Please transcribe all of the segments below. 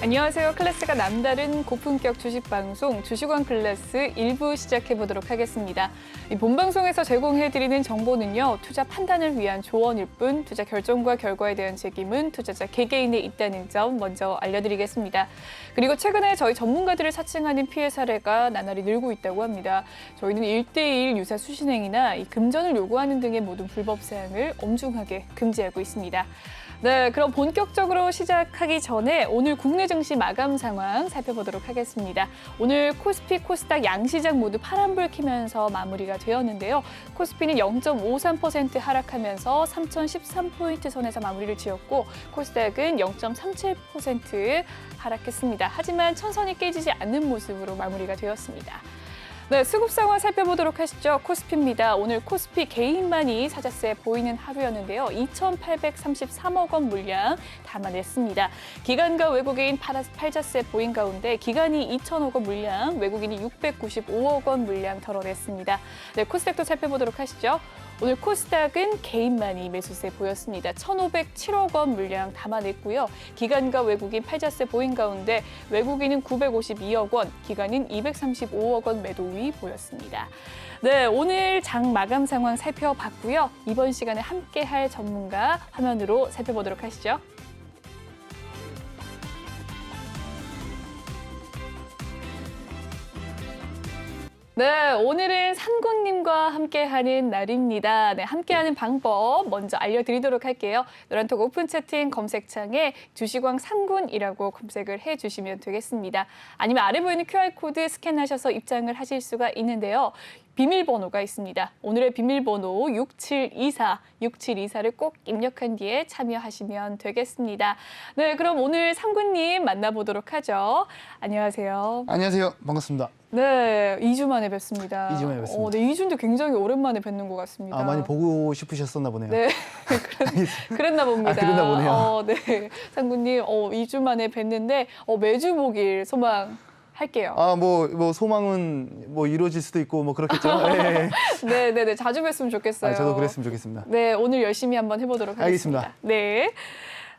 안녕하세요. 클래스가 남다른 고품격 주식방송 주식왕 클래스 1부 시작해보도록 하겠습니다. 이 본방송에서 제공해드리는 정보는요. 투자 판단을 위한 조언일 뿐 투자 결정과 결과에 대한 책임은 투자자 개개인에 있다는 점 먼저 알려드리겠습니다. 그리고 최근에 저희 전문가들을 사칭하는 피해 사례가 나날이 늘고 있다고 합니다. 저희는 1대1 유사 수신행위나 이 금전을 요구하는 등의 모든 불법 사항을 엄중하게 금지하고 있습니다. 네, 그럼 본격적으로 시작하기 전에 오늘 국내 증시 마감 상황 살펴보도록 하겠습니다. 오늘 코스피, 코스닥 양시장 모두 파란불 켜면서 마무리가 되었는데요. 코스피는 0.53% 하락하면서 3013포인트 선에서 마무리를 지었고 코스닥은 0.37% 하락했습니다. 하지만 천선이 깨지지 않는 모습으로 마무리가 되었습니다. 네, 수급 상황 살펴보도록 하시죠. 코스피입니다. 오늘 코스피 개인만이 사자세 보이는 하루였는데요. 2,833억 원 물량 담아냈습니다. 기관과 외국인 팔자세 보인 가운데 기관이 2,000억 원 물량, 외국인이 695억 원 물량 덜어냈습니다. 네, 코스닥도 살펴보도록 하시죠. 오늘 코스닥은 개인만이 매수세 보였습니다. 1,507억 원 물량 담아냈고요. 기관과 외국인 팔자세 보인 가운데 외국인은 952억 원, 기관은 235억 원 매도위 보였습니다. 네, 오늘 장 마감 상황 살펴봤고요. 이번 시간에 함께할 전문가 화면으로 살펴보도록 하시죠. 네, 오늘은 상군님과 함께하는 날입니다. 네, 함께하는 방법 먼저 알려드리도록 할게요. 노란톡 오픈 채팅 검색창에 주식왕 상군이라고 검색을 해주시면 되겠습니다. 아니면 아래 보이는 QR코드 스캔하셔서 입장을 하실 수가 있는데요. 비밀번호가 있습니다. 오늘의 비밀번호 6724를 꼭 입력한 뒤에 참여하시면 되겠습니다. 네, 그럼 오늘 상군님 만나보도록 하죠. 안녕하세요. 안녕하세요. 반갑습니다. 네, 2주 만에 뵙습니다. 2주 만에 뵙습니다. 네, 2주인데 굉장히 오랜만에 뵙는 것 같습니다. 아, 많이 보고 싶으셨었나 보네요. 네, 그랬나 봅니다. 아, 그랬나 보네요. 네, 상군님 2주 만에 뵀는데 매주 보길 소망할게요. 아, 뭐 소망은 뭐 이루어질 수도 있고 뭐 그렇겠죠. 네. 네, 자주 뵀으면 좋겠어요. 아, 저도 그랬으면 좋겠습니다. 네, 오늘 열심히 한번 해보도록 하겠습니다. 알겠습니다. 네.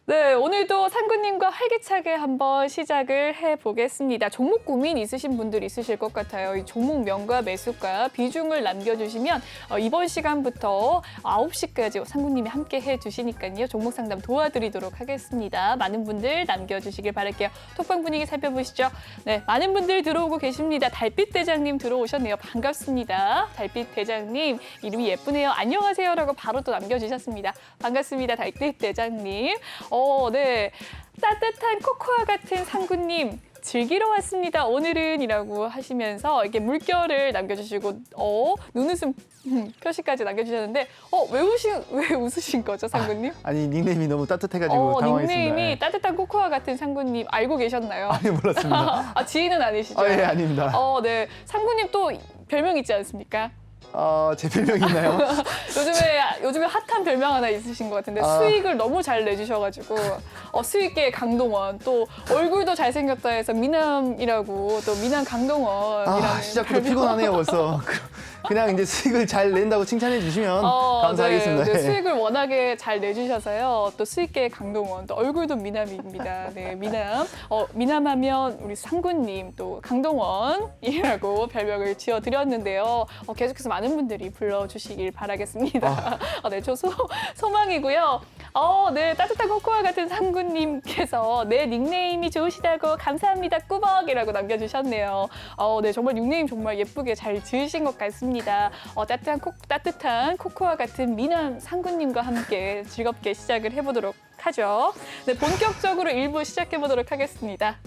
네, 오늘도 상군님과 활기차게 한번 시작을 해보겠습니다. 종목 고민 있으신 분들 있으실 것 같아요. 이 종목명과 매수가 비중을 남겨주시면 이번 시간부터 9시까지 상군님이 함께 해주시니까요. 종목 상담 도와드리도록 하겠습니다. 많은 분들 남겨주시길 바랄게요. 톡방 분위기 살펴보시죠. 네, 많은 분들 들어오고 계십니다. 달빛 대장님 들어오셨네요. 반갑습니다. 달빛 대장님 이름이 예쁘네요. 안녕하세요라고 바로 또 남겨주셨습니다. 반갑습니다. 달빛 대장님. 네. 따뜻한 코코아 같은 상군님 즐기러 왔습니다. 오늘은 이라고 하시면서 이렇게 물결을 남겨주시고 눈웃음 표시까지 남겨주셨는데 왜 웃으신 거죠, 상군님? 아니, 닉네임이 너무 따뜻해가지고 당황했습니다. 닉네임이 네. 따뜻한 코코아 같은 상군님 알고 계셨나요? 아니, 몰랐습니다. 지인은 아니시죠? 예, 아닙니다. 네. 상군님 또 별명 있지 않습니까? 제 별명이 있나요? 요즘에 핫한 별명 하나 있으신 것 같은데 수익을 너무 잘 내주셔가지고 수익계의 강동원, 또 얼굴도 잘생겼다 해서 미남이라고 또 미남 강동원이라는 시작부터 피곤하네요 벌써. 그냥 이제 수익을 잘 낸다고 칭찬해 주시면 감사하겠습니다. 네, 수익을 워낙에 잘 내주셔서요. 또 수익계의 강동원, 또 얼굴도 미남입니다. 네, 미남. 미남하면 우리 상군님, 또 강동원이라고 별명을 지어드렸는데요. 계속해서 많은 분들이 불러주시길 바라겠습니다. 네, 저 소망이고요. 네, 따뜻한 코코아 같은 상군님께서 내 닉네임이 좋으시다고 감사합니다. 꾸벅이라고 남겨주셨네요. 네, 정말 닉네임 정말 예쁘게 잘 지으신 것 같습니다. 따뜻한 코코아 같은 미남 상군님과 함께 즐겁게 시작을 해보도록 하죠. 네, 본격적으로 1부 시작해보도록 하겠습니다.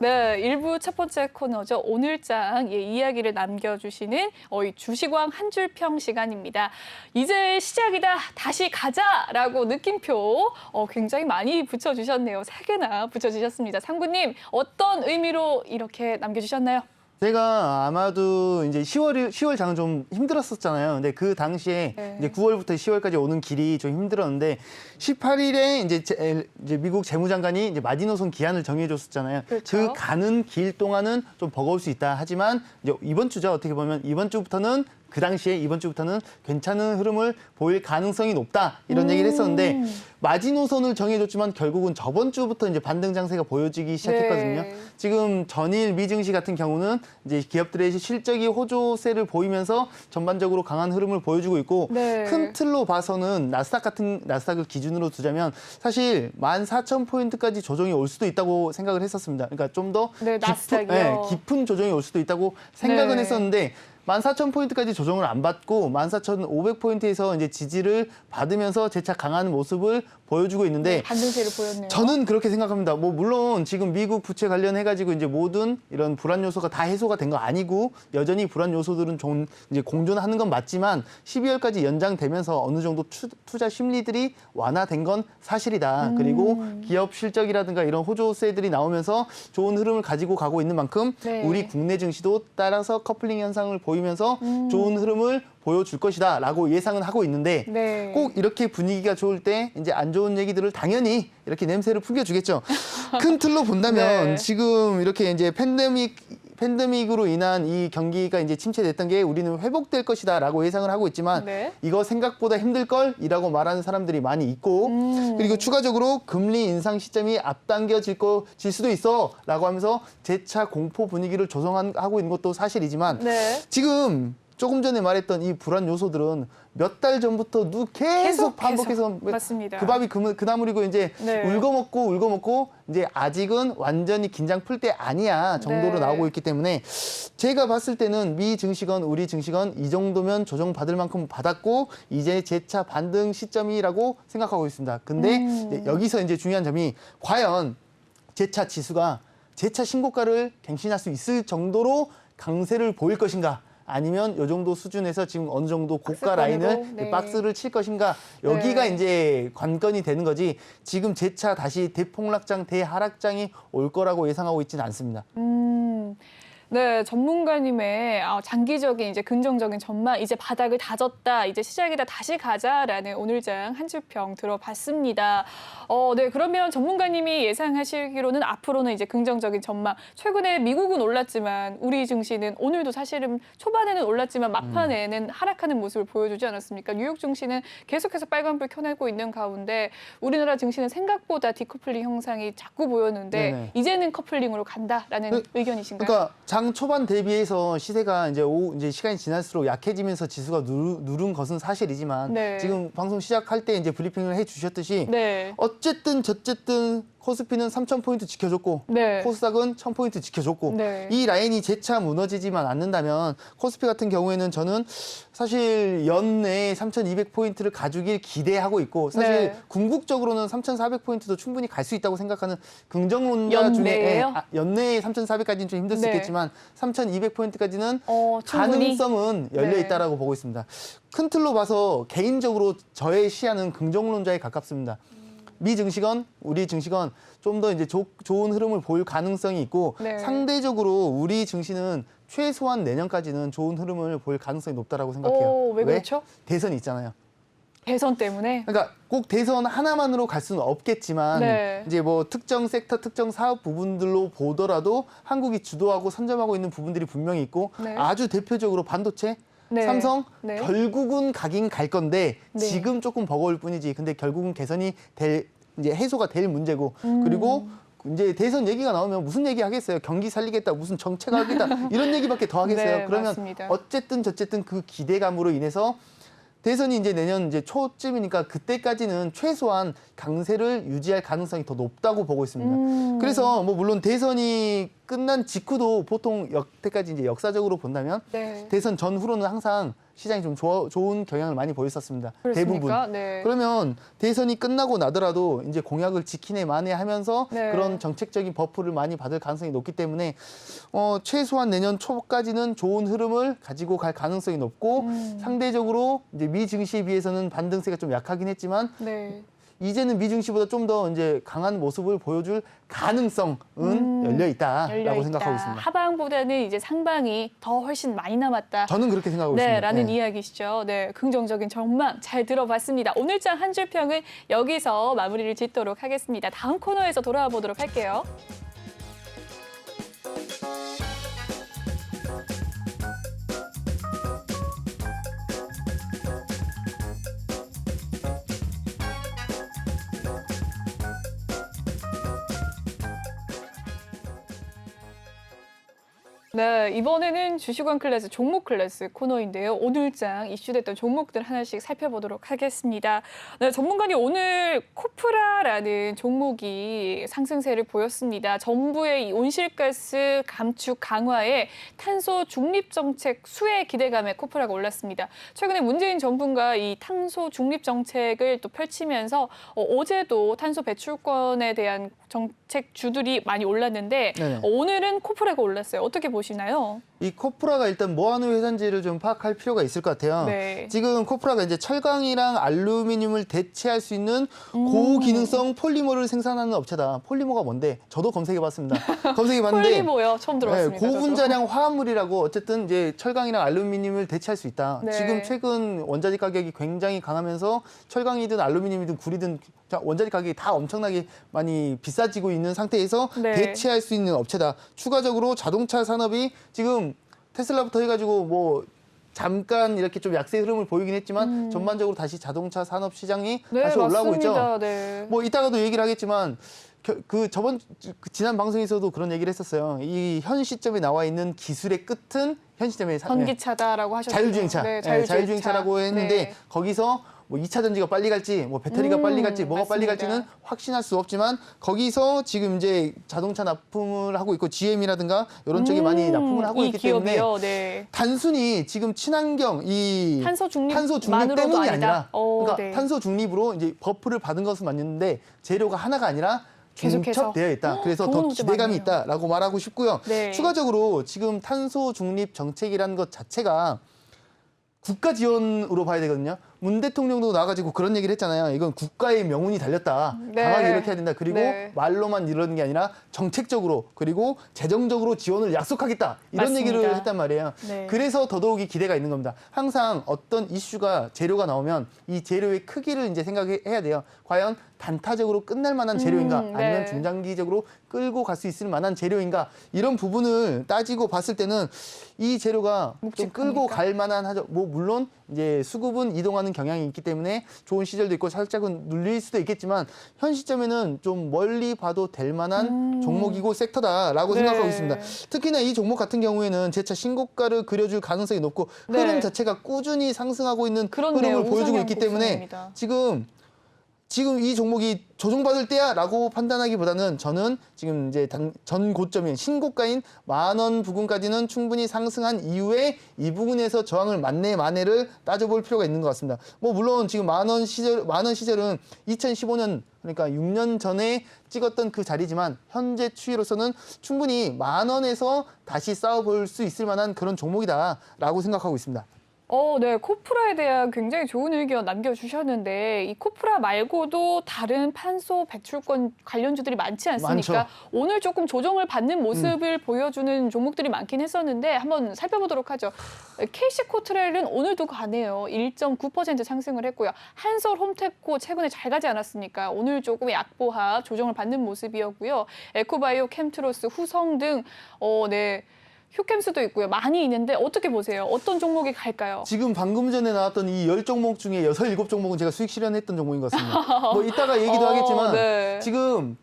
네, 1부 첫 번째 코너죠. 오늘장 이야기를 남겨주시는 이 주식왕 한 줄평 시간입니다. 이제 시작이다, 다시 가자라고 느낌표 굉장히 많이 붙여주셨네요. 3개나 붙여주셨습니다. 상군님, 어떤 의미로 이렇게 남겨주셨나요? 제가 아마도 이제 10월 장은 좀 힘들었었잖아요. 근데 그 당시에 네. 이제 9월부터 10월까지 오는 길이 좀 힘들었는데 18일에 이제 미국 재무장관이 이제 마지노선 기한을 정해줬었잖아요. 그렇죠. 그 가는 길 동안은 좀 버거울 수 있다. 하지만 이제 이번 주죠. 어떻게 보면 이번 주부터는 그 당시에 이번 주부터는 괜찮은 흐름을 보일 가능성이 높다 이런 얘기를 했었는데 마지노선을 정해줬지만 결국은 저번 주부터 이제 반등 장세가 보여지기 시작했거든요. 네. 지금 전일 미증시 같은 경우는 이제 기업들의 실적이 호조세를 보이면서 전반적으로 강한 흐름을 보여주고 있고 네. 큰 틀로 봐서는 나스닥을 기준으로 두자면 사실 14,000포인트까지 조정이 올 수도 있다고 생각을 했었습니다. 그러니까 좀 더 네, 나스닥이요. 깊은 조정이 올 수도 있다고 생각은 네. 했었는데 14,000포인트까지 조정을 안 받고 14,500포인트에서 이제 지지를 받으면서 재차 강한 모습을 보여주고 있는데 반등세를 보였네요. 저는 그렇게 생각합니다. 뭐 물론 지금 미국 부채 관련해가지고 이제 모든 이런 불안 요소가 다 해소가 된 거 아니고 여전히 불안 요소들은 좀 이제 공존하는 건 맞지만 12월까지 연장되면서 어느 정도 투자 심리들이 완화된 건 사실이다. 그리고 기업 실적이라든가 이런 호조세들이 나오면서 좋은 흐름을 가지고 가고 있는 만큼 네. 우리 국내 증시도 따라서 커플링 현상을 보이면서 좋은 흐름을 보여줄 것이다라고 예상은 하고 있는데 네. 꼭 이렇게 분위기가 좋을 때 이제 안 좋은 얘기들을 당연히 이렇게 냄새를 풍겨주겠죠. 큰 틀로 본다면 네. 지금 이렇게 이제 팬데믹으로 인한 이 경기가 이제 침체됐던 게 우리는 회복될 것이다라고 예상을 하고 있지만 네. 이거 생각보다 힘들 걸이라고 말하는 사람들이 많이 있고 그리고 추가적으로 금리 인상 시점이 앞당겨질 수도 있어라고 하면서 재차 공포 분위기를 조성하고 있는 것도 사실이지만 네. 지금 조금 전에 말했던 이 불안 요소들은 몇 달 전부터 계속 반복해서 맞습니다. 그 밥이 그 나물이고 이제 네. 울고먹고 이제 아직은 완전히 긴장 풀 때 아니야 정도로 네. 나오고 있기 때문에 제가 봤을 때는 미 증시건 우리 증시건 이 정도면 조정받을 만큼 받았고 이제 재차 반등 시점이라고 생각하고 있습니다. 근데 이제 여기서 이제 중요한 점이 과연 재차 지수가 재차 신고가를 갱신할 수 있을 정도로 강세를 보일 것인가? 아니면 이 정도 수준에서 지금 어느 정도 고가 라인을 네. 박스를 칠 것인가 여기가 네. 이제 관건이 되는 거지 지금 재차 다시 대폭락장 대하락장이 올 거라고 예상하고 있지는 않습니다. 네, 전문가님의 장기적인 이제 긍정적인 전망, 이제 바닥을 다졌다, 이제 시작이다, 다시 가자라는 오늘장 한 주평 들어봤습니다. 네, 그러면 전문가님이 예상하시기로는 앞으로는 이제 긍정적인 전망. 최근에 미국은 올랐지만 우리 증시는 오늘도 사실은 초반에는 올랐지만 막판에는 하락하는 모습을 보여주지 않았습니까? 뉴욕 증시는 계속해서 빨간불 켜내고 있는 가운데 우리나라 증시는 생각보다 디커플링 형상이 자꾸 보였는데 네네. 이제는 커플링으로 간다라는 의견이신가요? 그러니까 장 초반 대비해서 시세가 이제 시간이 지날수록 약해지면서 지수가 누른 것은 사실이지만 네. 지금 방송 시작할 때 이제 브리핑을 해주셨듯이 네. 어쨌든 코스피는 3,000포인트 지켜줬고 네. 코스닥은 1,000포인트 지켜줬고 네. 이 라인이 재차 무너지지만 않는다면 코스피 같은 경우에는 저는 사실 연내에 3,200포인트를 가주길 기대하고 있고 사실 네. 궁극적으로는 3,400포인트도 충분히 갈 수 있다고 생각하는 긍정론자 연내에요? 중에 연내에 3,400까지는 좀 힘들 수 네. 있겠지만 3,200포인트까지는 충분히? 가능성은 열려 네. 있다라고 보고 있습니다. 큰 틀로 봐서 개인적으로 저의 시야는 긍정론자에 가깝습니다. 미 증시건 우리 증시건 좀 더 이제 좋은 흐름을 보일 가능성이 있고 네. 상대적으로 우리 증시는 최소한 내년까지는 좋은 흐름을 보일 가능성이 높다라고 생각해요. 왜 그렇죠? 대선이 있잖아요. 대선 때문에? 그러니까 꼭 대선 하나만으로 갈 수는 없겠지만 네. 이제 뭐 특정 섹터, 특정 사업 부분들로 보더라도 한국이 주도하고 선점하고 있는 부분들이 분명히 있고 네. 아주 대표적으로 반도체, 네. 삼성 네. 결국은 가긴 갈 건데 네. 지금 조금 버거울 뿐이지. 근데 결국은 개선이 이제 해소가 될 문제고 그리고 이제 대선 얘기가 나오면 무슨 얘기 하겠어요? 경기 살리겠다, 무슨 정책하겠다 이런 얘기밖에 더 하겠어요. 네, 그러면 맞습니다. 어쨌든 그 기대감으로 인해서 대선이 이제 내년 이제 초쯤이니까 그때까지는 최소한 강세를 유지할 가능성이 더 높다고 보고 있습니다. 그래서 뭐 물론 대선이 끝난 직후도 보통 여태까지 이제 역사적으로 본다면 네. 대선 전후로는 항상 시장이 좀 좋은 경향을 많이 보였었습니다. 그렇습니까? 대부분. 네. 그러면 대선이 끝나고 나더라도 이제 공약을 지키네 마네 하면서 네. 그런 정책적인 버프를 많이 받을 가능성이 높기 때문에 최소한 내년 초까지는 좋은 흐름을 가지고 갈 가능성이 높고 상대적으로 이제 미 증시에 비해서는 반등세가 좀 약하긴 했지만 네. 이제는 미 증시보다 좀 더 이제 강한 모습을 보여줄 가능성은 열려 있다라고 열려 생각하고 있다. 있습니다. 하방보다는 이제 상방이 더 훨씬 많이 남았다. 저는 그렇게 생각하고 네, 있습니다. 라는 네. 이야기시죠. 네, 긍정적인 전망 잘 들어봤습니다. 오늘장 한 줄 평은 여기서 마무리를 짓도록 하겠습니다. 다음 코너에서 돌아와 보도록 할게요. 네, 이번에는 주식원 클래스 종목 클래스 코너인데요. 오늘장 이슈됐던 종목들 하나씩 살펴보도록 하겠습니다. 네, 전문가님 오늘 코프라라는 종목이 상승세를 보였습니다. 정부의 이 온실가스 감축 강화에 탄소 중립 정책 수혜 기대감에 코프라가 올랐습니다. 최근에 문재인 정부가 이 탄소 중립 정책을 또 펼치면서 어제도 탄소 배출권에 대한 정책주들이 많이 올랐는데 네네. 오늘은 코프라가 올랐어요. 어떻게 보시나요? 이 코프라가 일단 뭐 하는 회사인지를 좀 파악할 필요가 있을 것 같아요. 네. 지금 코프라가 이제 철강이랑 알루미늄을 대체할 수 있는 고기능성 폴리머를 생산하는 업체다. 폴리머가 뭔데? 저도 검색해봤습니다. 검색해봤는데 폴리모요. 처음 들어봤습니다. 저도. 고분자량 화합물이라고 어쨌든 이제 철강이랑 알루미늄을 대체할 수 있다. 네. 지금 최근 원자재 가격이 굉장히 강하면서 철강이든 알루미늄이든 구리든 원자재 가격이 다 엄청나게 많이 비싸지고 있는 상태에서 네. 대체할 수 있는 업체다. 추가적으로 자동차 산업이 지금 테슬라부터 해가지고 뭐 잠깐 이렇게 좀 약세 흐름을 보이긴 했지만 전반적으로 다시 자동차 산업 시장이 네, 다시 올라오고 있죠. 맞습니다. 네. 뭐 이따가도 얘기를 하겠지만 지난 방송에서도 그런 얘기를 했었어요. 이 현 시점에 나와 있는 기술의 끝은 현 시점에 전기차다라고 하셨죠. 자율주행차, 네, 자율주행차라고 했는데 네. 거기서 뭐 2차 전지가 빨리 갈지, 뭐 배터리가 빨리 갈지, 뭐가 빨리 맞습니다. 갈지는 확신할 수 없지만 거기서 지금 이제 자동차 납품을 하고 있고 GM이라든가 이런 쪽이 많이 납품을 하고 이 있기 기업이요. 때문에 네. 단순히 지금 친환경 이 탄소 중립 때문이 아니다. 아니라 그러니까 네. 탄소 중립으로 이제 버프를 받은 것은 맞는데 재료가 하나가 아니라 계속해서. 중첩되어 있다. 그래서 더 좋은 것들 기대감이 많네요. 있다라고 말하고 싶고요. 네. 추가적으로 지금 탄소 중립 정책이라는 것 자체가 국가 지원으로 봐야 되거든요. 문 대통령도 나와가지고 그런 얘기를 했잖아요. 이건 국가의 명운이 달렸다. 네. 강하게 이렇게 해야 된다. 그리고 네. 말로만 이러는 게 아니라 정책적으로 그리고 재정적으로 지원을 약속하겠다. 이런 맞습니다. 얘기를 했단 말이에요. 네. 그래서 더더욱이 기대가 있는 겁니다. 항상 어떤 이슈가 재료가 나오면 이 재료의 크기를 이제 생각해야 돼요. 과연 단타적으로 끝날 만한 재료인가 네. 아니면 중장기적으로 끌고 갈 수 있을 만한 재료인가 이런 부분을 따지고 봤을 때는 이 재료가 좀 묵직합니까? 끌고 갈 만한 하죠. 뭐 물론 이제 수급은 이동하는 경향이 있기 때문에 좋은 시절도 있고 살짝은 눌릴 수도 있겠지만 현 시점에는 좀 멀리 봐도 될 만한 종목이고 섹터다라고 네. 생각하고 있습니다. 특히나 이 종목 같은 경우에는 재차 신고가를 그려줄 가능성이 높고 네. 흐름 자체가 꾸준히 상승하고 있는 그렇네요. 흐름을 보여주고 우상향 있기 때문에 곡선입니다. 지금 이 종목이 조정받을 때야라고 판단하기보다는 저는 지금 이제 전 고점인 신고가인 10,000원 부근까지는 충분히 상승한 이후에 이 부분에서 저항을 만회 만회를 따져볼 필요가 있는 것 같습니다. 뭐 물론 지금 10,000원 시절은 2015년 그러니까 6년 전에 찍었던 그 자리지만 현재 추이로서는 충분히 10,000원에서 다시 싸워볼 수 있을 만한 그런 종목이다라고 생각하고 있습니다. 네. 코프라에 대한 굉장히 좋은 의견 남겨주셨는데 이 코프라 말고도 다른 탄소 배출권 관련주들이 많지 않습니까? 많죠. 오늘 조금 조정을 받는 모습을 보여주는 종목들이 많긴 했었는데 한번 살펴보도록 하죠. KC코트레일은 오늘도 가네요. 1.9% 상승을 했고요. 한솔 홈테코 최근에 잘 가지 않았습니까? 오늘 조금 약보합 조정을 받는 모습이었고요. 에코바이오, 캠트로스, 후성 등 네. 휴캠스도 있고요. 많이 있는데 어떻게 보세요? 어떤 종목이 갈까요? 지금 방금 전에 나왔던 이 10종목 중에 6, 7종목은 제가 수익 실현했던 종목인 것 같습니다. 뭐 이따가 얘기도 하겠지만 네. 지금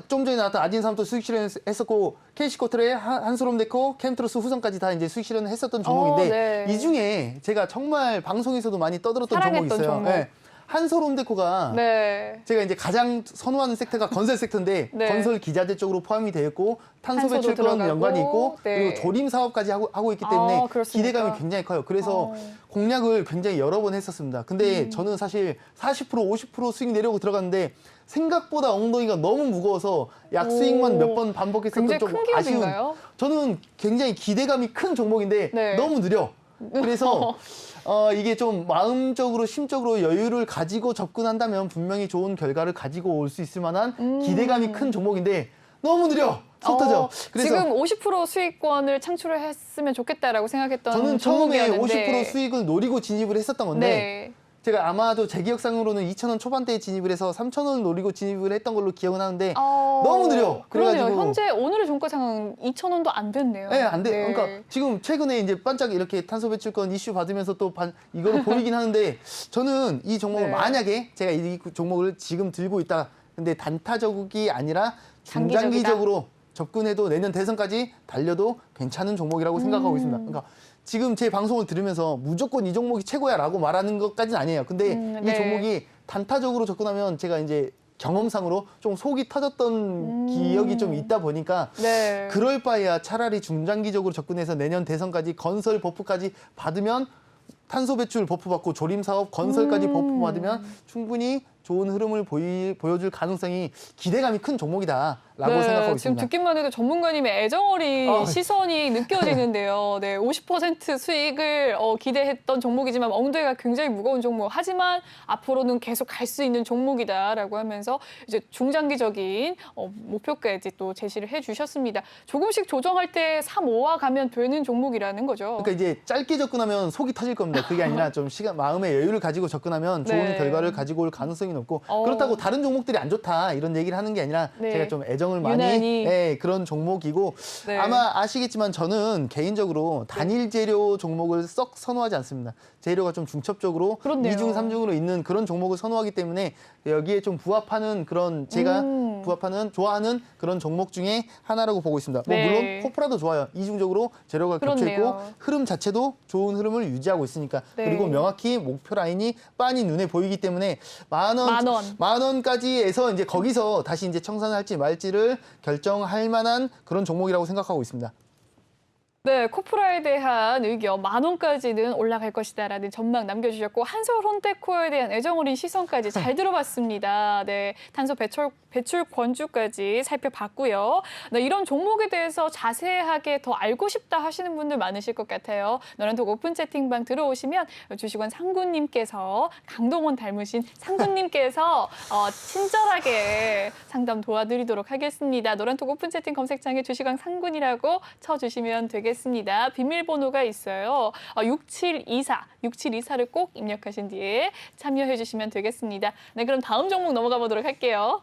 좀 전에 나왔던 아진삼도 수익 실현했었고 KC코트레, 한솔홈데코, 캠트로스, 후성까지 다 이제 수익 실현을 했었던 종목인데 네. 이 중에 제가 정말 방송에서도 많이 떠들었던 종목이 사랑했던 있어요. 종목. 네. 한솔홈데코가 네. 제가 이제 가장 선호하는 섹터가 건설 섹터인데 네. 건설 기자재 쪽으로 포함이 되어 있고 탄소 탄소도 배출권 들어가고, 연관이 있고 네. 그리고 조림 사업까지 하고 있기 때문에 그렇습니까? 기대감이 굉장히 커요. 그래서 공략을 굉장히 여러 번 했었습니다. 근데 저는 사실 40% 50% 수익 내려고 들어갔는데 생각보다 엉덩이가 너무 무거워서 약수익만 몇 번 반복했었던 굉장히 좀 큰 아쉬운. 기업인가요? 저는 굉장히 기대감이 큰 종목인데 네. 너무 느려. 그래서 이게 좀 마음적으로 심적으로 여유를 가지고 접근한다면 분명히 좋은 결과를 가지고 올 수 있을 만한 기대감이 큰 종목인데 너무 느려. 속 터져. 그래서 지금 50% 수익권을 창출을 했으면 좋겠다라고 생각했던 저는 처음에 종목이었는데 50% 수익을 노리고 진입을 했었던 건데 네. 제가 아마도 제 기억상으로는 2,000원 초반대에 진입을 해서 3,000원을 노리고 진입을 했던 걸로 기억은 하는데 너무 느려. 그러네요. 그래가지고 현재 오늘의 종가 상황 2,000원도 안 됐네요. 네, 안 돼. 그러니까 지금 최근에 이제 반짝 이렇게 탄소 배출권 이슈 받으면서 또 이거를 보이긴 하는데 저는 이 종목을 네. 만약에 제가 이 종목을 지금 들고 있다. 근데 단타적이 아니라 장기적이다. 중장기적으로 접근해도 내년 대선까지 달려도 괜찮은 종목이라고 생각하고 있습니다. 그러니까 지금 제 방송을 들으면서 무조건 이 종목이 최고야라고 말하는 것까지는 아니에요. 근데 이 네. 종목이 단타적으로 접근하면 제가 이제 경험상으로 좀 속이 터졌던 기억이 좀 있다 보니까 네. 그럴 바에야 차라리 중장기적으로 접근해서 내년 대선까지 건설 버프까지 받으면 탄소 배출 버프 받고 조림 사업 건설까지 버프 받으면 충분히 좋은 흐름을 보여줄 가능성이 기대감이 큰 종목이다라고 생각하고 지금 있습니다. 듣기만 해도 전문가님의 애정어린 아, 시선이 느껴지는데요. 네, 50% 수익을 기대했던 종목이지만 엉덩이가 굉장히 무거운 종목. 하지만 앞으로는 계속 갈 수 있는 종목이다라고 하면서 이제 중장기적인 목표까지 또 제시를 해주셨습니다. 조금씩 조정할 때 3, 5와 가면 되는 종목이라는 거죠. 그러니까 이제 짧게 접근하면 속이 터질 겁니다. 그게 아니라 좀 마음의 여유를 가지고 접근하면 좋은 네. 결과를 가지고 올 가능성이 높고 그렇다고 다른 종목들이 안 좋다 이런 얘기를 하는 게 아니라 네. 제가 좀 애정을 많이 유난히. 그런 종목이고 네. 아마 아시겠지만 저는 개인적으로 단일 재료 종목을 썩 선호하지 않습니다. 재료가 좀 중첩적으로 그렇네요. 2중, 3중으로 있는 그런 종목을 선호하기 때문에 여기에 좀 부합하는 그런 제가 좋아하는 그런 종목 중에 하나라고 보고 있습니다. 네. 뭐 물론 코프라도 좋아요. 이중적으로 재료가 겹쳐 있고 그렇네요. 흐름 자체도 좋은 흐름을 유지하고 있으니까 네. 그리고 명확히 목표 라인이 빤히 눈에 보이기 때문에 만 원까지 해서 이제 거기서 다시 이제 청산할지 말지를 결정할 만한 그런 종목이라고 생각하고 있습니다. 네, 코프라에 대한 의견 10,000원까지는 올라갈 것이다라는 전망 남겨주셨고 한솔 혼테코에 대한 애정어린 시선까지 잘 들어봤습니다. 네, 탄소 배출 권주까지 살펴봤고요. 네, 이런 종목에 대해서 자세하게 더 알고 싶다 하시는 분들 많으실 것 같아요. 너란톡 오픈 채팅방 들어오시면 주식원 상구님께서 강동원 닮으신 상구님께서 친절하게 상담 도와드리도록 하겠습니다. 너란톡 오픈 채팅 검색창에 주식원 상군이라고 쳐주시면 되겠습니다. 비밀번호가 있어요. 6724를 꼭 입력하신 뒤에 참여해 주시면 되겠습니다. 네, 그럼 다음 종목 넘어가 보도록 할게요.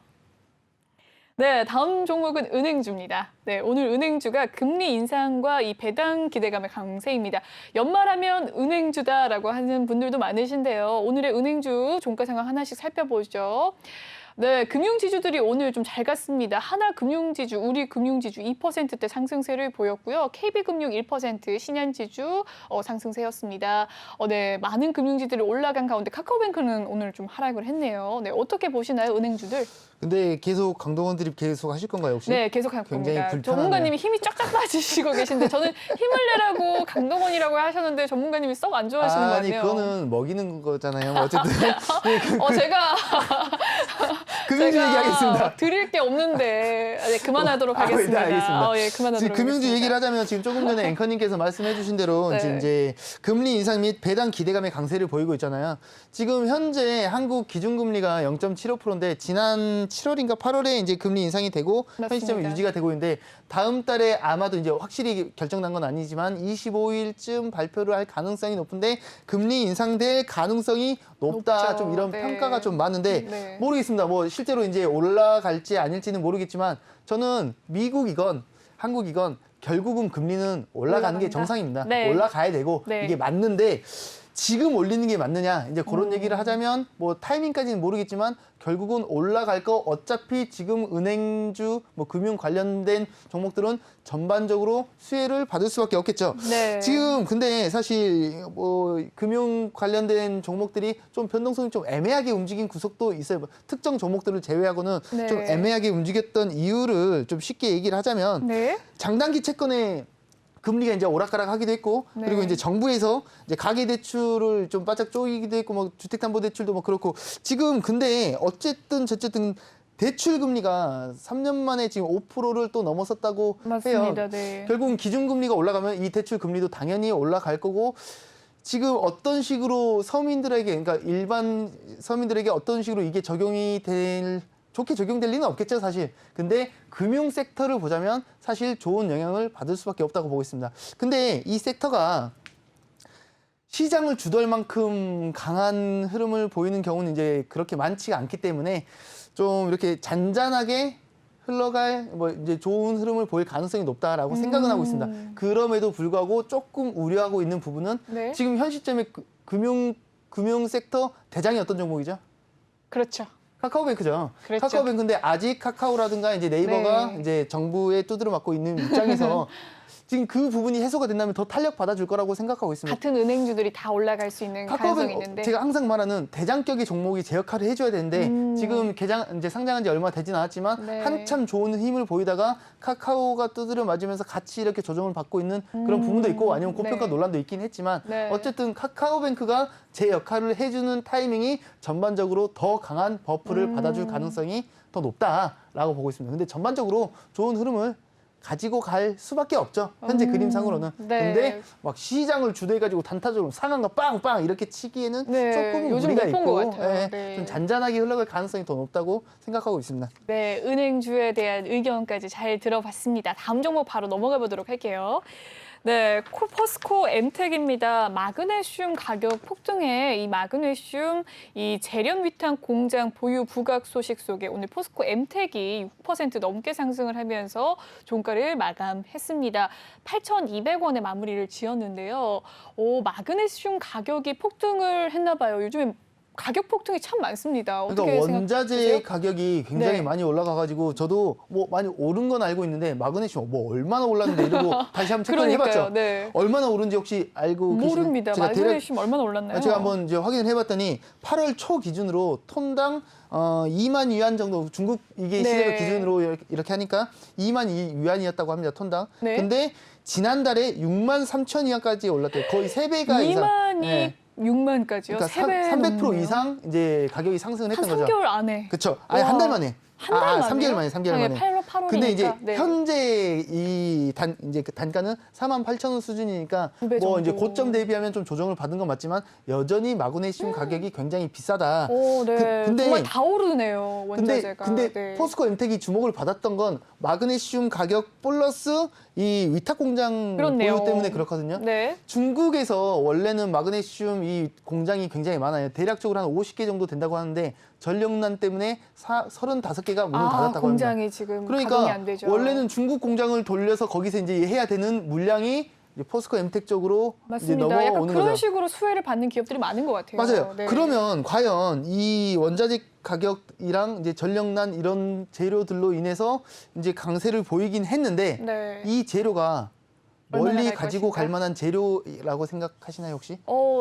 네, 다음 종목은 은행주입니다. 네, 오늘 은행주가 금리 인상과 이 배당 기대감의 강세입니다. 연말하면 은행주다라고 하는 분들도 많으신데요. 오늘의 은행주 종가 상황 하나씩 살펴보죠. 네, 금융지주들이 오늘 좀 잘 갔습니다. 하나금융지주, 우리금융지주 2%대 상승세를 보였고요. KB금융 1%, 신한지주 상승세였습니다. 네, 많은 금융지들이 올라간 가운데 카카오뱅크는 오늘 좀 하락을 했네요. 네, 어떻게 보시나요, 은행주들? 근데 계속 강동원 드립 계속 하실 건가요, 혹시? 네, 계속 할 굉장히 겁니다. 불편하네요. 전문가님이 힘이 쫙쫙 빠지시고 계신데 저는 힘을 내라고 강동원이라고 하셨는데 전문가님이 썩 안 좋아하시는 것 아니 같네요. 그거는 먹이는 거잖아요. 어쨌든 제가 금융주 얘기하겠습니다. 드릴 게 없는데 네, 그만하도록 하겠습니다. 네, 알겠습니다. 예, 그만하도록 지금 금융주 하겠습니다. 얘기를 하자면 지금 조금 전에 앵커님께서 말씀해주신 대로 네. 지금 이제 금리 인상 및 배당 기대감의 강세를 보이고 있잖아요. 지금 현재 한국 기준금리가 0.75%인데 지난 7월인가 8월에 이제 금리 인상이 되고 현 시점에 맞습니다. 유지가 되고 있는데 다음 달에 아마도 이제 확실히 결정난 건 아니지만 25일쯤 발표를 할 가능성이 높은데 금리 인상될 가능성이 높다. 높죠. 좀 이런 네. 평가가 좀 많은데 네. 모르겠습니다. 뭐 실제로 이제 올라갈지 아닐지는 모르겠지만 저는 미국이건 한국이건 결국은 금리는 올라가는 게 올라간다. 정상입니다. 네. 올라가야 되고 네. 이게 맞는데 지금 올리는 게 맞느냐 이제 그런 얘기를 하자면 뭐 타이밍까지는 모르겠지만 결국은 올라갈 거 어차피 지금 은행주 뭐 금융 관련된 종목들은 전반적으로 수혜를 받을 수밖에 없겠죠. 네. 지금 근데 사실 뭐 금융 관련된 종목들이 좀 변동성이 좀 애매하게 움직인 구석도 있어요. 뭐 특정 종목들을 제외하고는 네. 좀 애매하게 움직였던 이유를 좀 쉽게 얘기를 하자면 네. 장단기 채권에 금리가 이제 오락가락 하기도 했고 네. 그리고 이제 정부에서 이제 가계 대출을 좀 바짝 쪼이기도 했고 뭐 주택담보대출도 뭐 그렇고 지금 근데 어쨌든 대출 금리가 3년 만에 지금 5%를 또 넘어섰다고 맞습니다. 해요. 네. 결국은 기준금리가 올라가면 이 대출 금리도 당연히 올라갈 거고 지금 어떤 식으로 서민들에게 그러니까 일반 서민들에게 어떤 식으로 이게 적용이 될 좋게 적용될 리는 없겠죠, 사실. 근데 금융 섹터를 보자면 사실 좋은 영향을 받을 수밖에 없다고 보고 있습니다. 근데 이 섹터가 시장을 주도할 만큼 강한 흐름을 보이는 경우는 이제 그렇게 많지가 않기 때문에 좀 이렇게 잔잔하게 흘러갈 뭐 이제 좋은 흐름을 보일 가능성이 높다라고 생각은 하고 있습니다. 그럼에도 불구하고 조금 우려하고 있는 부분은 네. 지금 현 시점에 금융 섹터 대장이 어떤 종목이죠? 그렇죠. 카카오뱅크죠. 그렇죠. 카카오뱅크인데 아직 카카오라든가 이제 네이버가 네. 이제 정부에 두드려 맞고 있는 입장에서 지금 그 부분이 해소가 된다면 더 탄력 받아줄 거라고 생각하고 있습니다. 같은 은행주들이 다 올라갈 수 있는 가능성이 있는데. 제가 항상 말하는 대장격의 종목이 제 역할을 해줘야 되는데 지금 이제 상장한 지 얼마 되진 않았지만 네. 한참 좋은 힘을 보이다가 카카오가 두드려 맞으면서 같이 이렇게 조정을 받고 있는 그런 부분도 있고 아니면 고평가 네. 논란도 있긴 했지만 네. 어쨌든 카카오뱅크가 제 역할을 해주는 타이밍이 전반적으로 더 강한 버프를 받아줄 가능성이 더 높다라고 보고 있습니다. 근데 전반적으로 좋은 흐름을 가지고 갈 수밖에 없죠. 현재 그림상으로는. 네. 근데 막 시장을 주도해가지고 단타적으로 상한가 빵빵 이렇게 치기에는 네, 조금 요즘 무리가 못 본 있고 것 같아요. 예, 네. 좀 잔잔하게 흘러갈 가능성이 더 높다고 생각하고 있습니다. 네, 은행주에 대한 의견까지 잘 들어봤습니다. 다음 종목 바로 넘어가 보도록 할게요. 네, 포스코 엠텍입니다. 마그네슘 가격 폭등에 이 마그네슘 이 재련 위탁 공장 보유 부각 소식 속에 오늘 포스코 엠텍이 6% 넘게 상승을 하면서 종가를 마감했습니다. 8,200원에 마무리를 지었는데요. 마그네슘 가격이 폭등을 했나 봐요. 요즘에 가격 폭등이 참 많습니다. 어떻게 그러니까 원자재 생각하세요? 가격이 굉장히 네. 많이 올라가가지고 저도 뭐 많이 오른 건 알고 있는데 마그네슘 뭐 얼마나 올랐는데 이러고 다시 한번 체크를 그러니까요. 해봤죠. 네. 얼마나 오른지 혹시 알고 계시나요? 모릅니다. 제가 마그네슘 얼마나 올랐나요? 제가 한번 이제 확인을 해봤더니 8월 초 기준으로 톤당 2만 위안 정도 중국 이게 네. 시세가 기준으로 이렇게 하니까 2만 위안이었다고 합니다. 톤당. 네. 근데 지난달에 6만 3천 위안까지 올랐대요. 거의 3배가 이상. 2만이 네. 6만까지요? 그러니까 300% 이상 이제 가격이 상승을 했던 한 거죠. 3개월 안에. 그렇죠. 아니 와. 한 달 만에. 한 달 만에요? 3개월 만에, 3개월 만에. 8월이니까. 근데 이제 네. 현재 이제 그 단가는 48,000원 수준이니까 두배 뭐 정도. 이제 고점 대비하면 좀 조정을 받은 건 맞지만 여전히 마그네슘 가격이 굉장히 비싸다. 오, 네. 근데 정말 다 오르네요, 원자재가. 근데 네. 포스코 엠텍이 주목을 받았던 건 마그네슘 가격 플러스 이 위탁 공장 그렇네요. 보유 때문에 그렇거든요. 네. 중국에서 원래는 마그네슘 이 공장이 굉장히 많아요. 대략적으로 한 50개 정도 된다고 하는데 전력난 때문에 35개가 문을 닫았다고 공장이 합니다. 지금 그러니까 가동이 안 되죠. 원래는 중국 공장을 돌려서 거기서 이제 해야 되는 물량이 이제 포스코 엠텍 쪽으로 이제 맞습니다. 약간 넘어오는 그런 거죠. 식으로 수혜를 받는 기업들이 많은 것 같아요. 맞아요. 네. 그러면 과연 이 원자재 가격이랑 이제 전력난 이런 재료들로 인해서 이제 강세를 보이긴 했는데 네. 이 재료가 얼마나 멀리 갈 가지고 것인가? 갈 만한 재료라고 생각하시나요 혹시?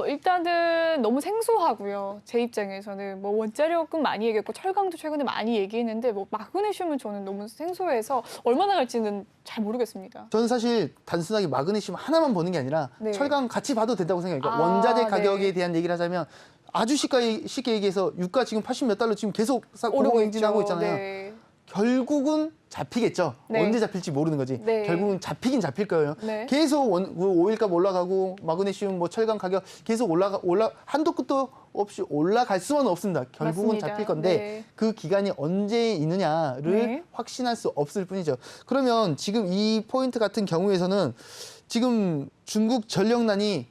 일단은 너무 생소하고요. 제 입장에서는 뭐 원자력은 많이 얘기했고 철강도 최근에 많이 얘기했는데 뭐 마그네슘은 저는 너무 생소해서 얼마나 갈지는 잘 모르겠습니다. 저는 사실 단순하게 마그네슘 하나만 보는 게 아니라 네. 철강 같이 봐도 된다고 생각해요. 그러니까 아, 원자재 가격에 네. 대한 얘기를 하자면 아주 쉽게 얘기해서 유가 지금 80 몇 달러 지금 계속 오르고 고공행진하고 있죠. 있잖아요. 네. 결국은 잡히겠죠. 네. 언제 잡힐지 모르는 거지. 네. 결국은 잡히긴 잡힐 거예요. 네. 계속 그 오일값 올라가고 마그네슘 뭐 철강 가격 계속 한도 끝도 없이 올라갈 수는 없습니다. 결국은 맞습니다. 잡힐 건데 네. 그 기간이 언제 있느냐를 네. 확신할 수 없을 뿐이죠. 그러면 지금 이 포인트 같은 경우에서는 지금 중국 전력난이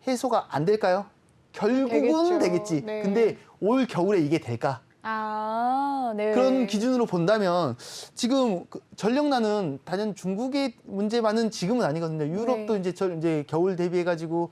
해소가 안 될까요? 결국은 되겠죠. 되겠지. 네. 근데 올 겨울에 이게 될까? 네. 그런 기준으로 본다면 지금 전력난은 단연 중국의 문제만은 지금은 아니거든요. 유럽도 네. 이제 겨울 대비해가지고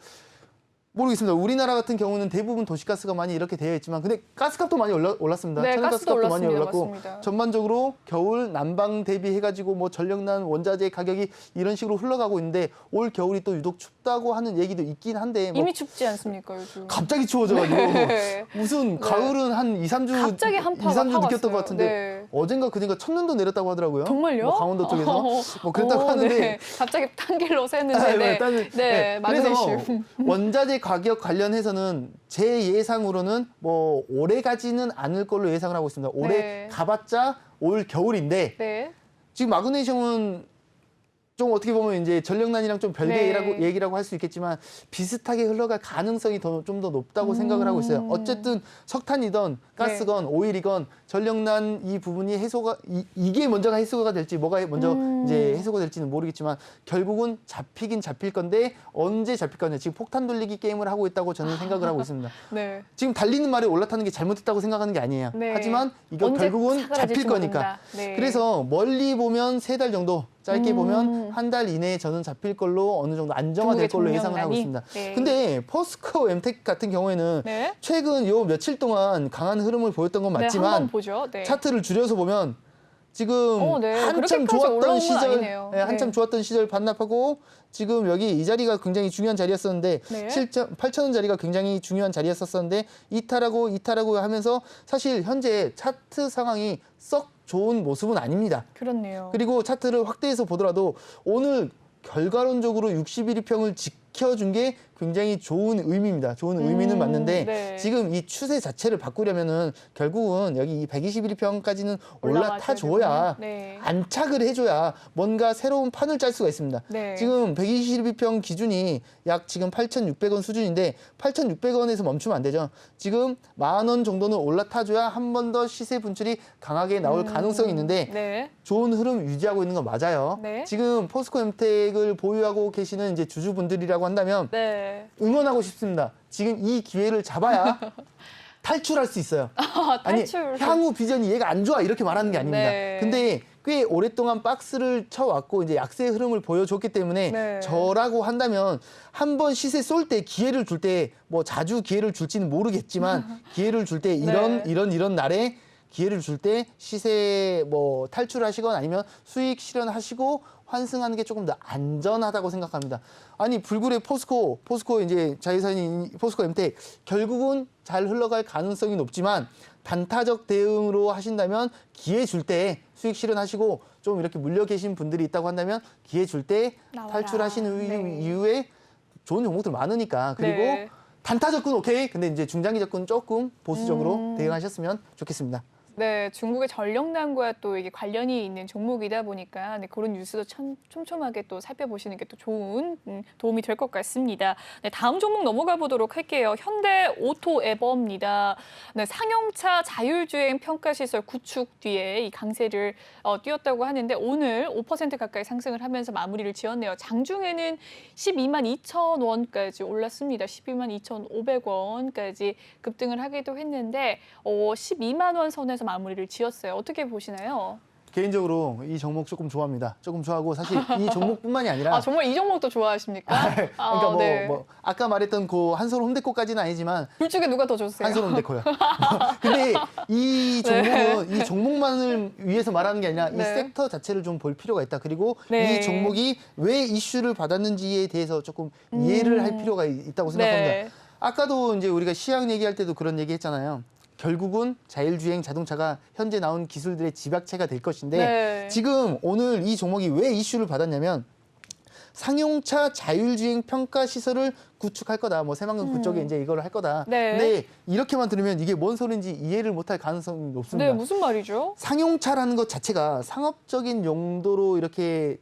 모르겠습니다. 우리나라 같은 경우는 대부분 도시가스가 많이 이렇게 되어 있지만 근데 가스값도 많이 올랐습니다. 네, 천연가스값도 가스도 많이 올랐습니다. 올랐고 맞습니다. 전반적으로 겨울 난방 대비해가지고 뭐 전력난 원자재 가격이 이런 식으로 흘러가고 있는데 올 겨울이 또 유독 춥다고 하는 얘기도 있긴 한데 뭐 이미 춥지 않습니까, 요즘? 갑자기 추워져가지고 네. 무슨 가을은 한 2, 3주 갑자기 한파가 2, 3주 확 느꼈던 것 왔어요. 같은데 네. 어젠가 그젠가 천년도 내렸다고 하더라고요. 정말요? 뭐 강원도 쪽에서 뭐 그랬다고 하는데 네. 갑자기 딴 길로 샜는데 네. 그래서 마그네슘. 원자재 가격 관련해서는 제 예상으로는 뭐 오래 가지는 않을 걸로 예상을 하고 있습니다. 올해 네. 가봤자 올 겨울인데 네. 지금 마그네슘은 좀 어떻게 보면 이제 전력난이랑 좀 별개의 네. 얘기라고 할 수 있겠지만 비슷하게 흘러갈 가능성이 좀 더 높다고 생각을 하고 있어요. 어쨌든 석탄이건 가스건 오일이건 전력난 이 부분이 해소가 이게 먼저가 해소가 될지 뭐가 먼저 이제 해소가 될지는 모르겠지만 결국은 잡히긴 잡힐 건데 언제 잡힐 거냐. 지금 폭탄 돌리기 게임을 하고 있다고 저는 생각을 하고 있습니다. 네. 지금 달리는 말에 올라타는 게 잘못됐다고 생각하는 게 아니에요. 네. 하지만 이거 언제 결국은 잡힐 사그라질지 거니까. 모른다. 네. 그래서 멀리 보면 3달 정도, 짧게 보면 한 달 이내에 저는 잡힐 걸로 어느 정도 안정화될 걸로 중국의 예상을 하고 정량난이? 있습니다. 네. 근데 포스코 엠텍 같은 경우에는 네. 최근 요 며칠 동안 강한 흐름을 보였던 건 네, 맞지만 한번 보죠. 네. 차트를 줄여서 보면 지금 네. 한참 그렇게까지 올라온 좋았던 건 시절, 아니네요. 네, 한참 네. 좋았던 시절 반납하고 지금 여기 이 자리가 굉장히 중요한 자리였었는데 네. 8,000원 자리가 굉장히 중요한 자리였었는데 이탈하고 하면서 사실 현재 차트 상황이 썩 좋은 모습은 아닙니다. 그렇네요. 그리고 차트를 확대해서 보더라도 오늘 결과론적으로 61일평을 지켜준 게 굉장히 좋은 의미입니다. 좋은 의미는 맞는데 네. 지금 이 추세 자체를 바꾸려면은 결국은 여기 이 121일평까지는 올라와줘야 올라타줘야 되군요. 네. 안착을 해줘야 뭔가 새로운 판을 짤 수가 있습니다. 네. 지금 121일평 기준이 약 지금 8,600원 수준인데 8,600원에서 멈추면 안 되죠. 지금 10,000원 정도는 올라타줘야 한 번 더 시세 분출이 강하게 나올 가능성이 있는데 네. 좋은 흐름 유지하고 있는 건 맞아요. 네. 지금 포스코 엠텍을 보유하고 계시는 이제 주주분들이라고 한다면 네. 응원하고 싶습니다. 지금 이 기회를 잡아야 탈출할 수 있어요. 탈출. 아니 향후 비전이 얘가 안 좋아 이렇게 말하는 게 아닙니다. 네. 근데 꽤 오랫동안 박스를 쳐왔고 이제 약세의 흐름을 보여줬기 때문에 네. 저라고 한다면 한 번 시세 쏠 때 기회를 줄 때 뭐 자주 기회를 줄지는 모르겠지만 기회를 줄 때 이런 날에 기회를 줄 때 시세 뭐 탈출하시거나 아니면 수익 실현하시고 환승하는 게 조금 더 안전하다고 생각합니다. 아니 불굴의 포스코 이제 자회사인 포스코 엠텍 결국은 잘 흘러갈 가능성이 높지만 단타적 대응으로 하신다면 기회 줄 때 수익 실현하시고 좀 이렇게 물려 계신 분들이 있다고 한다면 기회 줄 때 나와라. 탈출하시는 이후에 좋은 종목들 많으니까 그리고 네. 단타 접근 오케이. 근데 이제 중장기 접근 조금 보수적으로 대응하셨으면 좋겠습니다. 네, 중국의 전력난과 또 이게 관련이 있는 종목이다 보니까 네, 그런 뉴스도 참 촘촘하게 또 살펴보시는 게 또 좋은 도움이 될 것 같습니다. 네, 다음 종목 넘어가 보도록 할게요. 현대 오토에버입니다. 네, 상용차 자율주행 평가시설 구축 뒤에 이 강세를 띄웠다고 하는데 오늘 5% 가까이 상승을 하면서 마무리를 지었네요. 장중에는 12만 2천 원까지 올랐습니다. 12만 2,500원까지 급등을 하기도 했는데 12만 원 선에서 마무리를 지었어요. 어떻게 보시나요? 개인적으로 이 종목 조금 좋아합니다. 조금 좋아하고 사실 이 종목뿐만이 아니라 정말 이 종목도 좋아하십니까? 그러니까 네. 뭐 아까 말했던 그 한솔 홈데코까지는 아니지만 둘 중에 누가 더 좋으세요? 한솔 홈데코요. 근데 이 종목은 이 종목만을 위해서 말하는 게 아니라 이 네. 섹터 자체를 좀 볼 필요가 있다. 그리고 네. 이 종목이 왜 이슈를 받았는지에 대해서 조금 이해를 할 필요가 있다고 생각합니다. 네. 아까도 이제 우리가 시향 얘기할 때도 그런 얘기 했잖아요. 결국은 자율주행 자동차가 현재 나온 기술들의 집약체가 될 것인데 네. 지금 오늘 이 종목이 왜 이슈를 받았냐면 상용차 자율주행 평가 시설을 구축할 거다. 뭐 새만금 그쪽에 이제 이걸 할 거다. 네. 근데 이렇게만 들으면 이게 뭔 소리인지 이해를 못할 가능성이 높습니다. 네, 무슨 말이죠? 상용차라는 것 자체가 상업적인 용도로 이렇게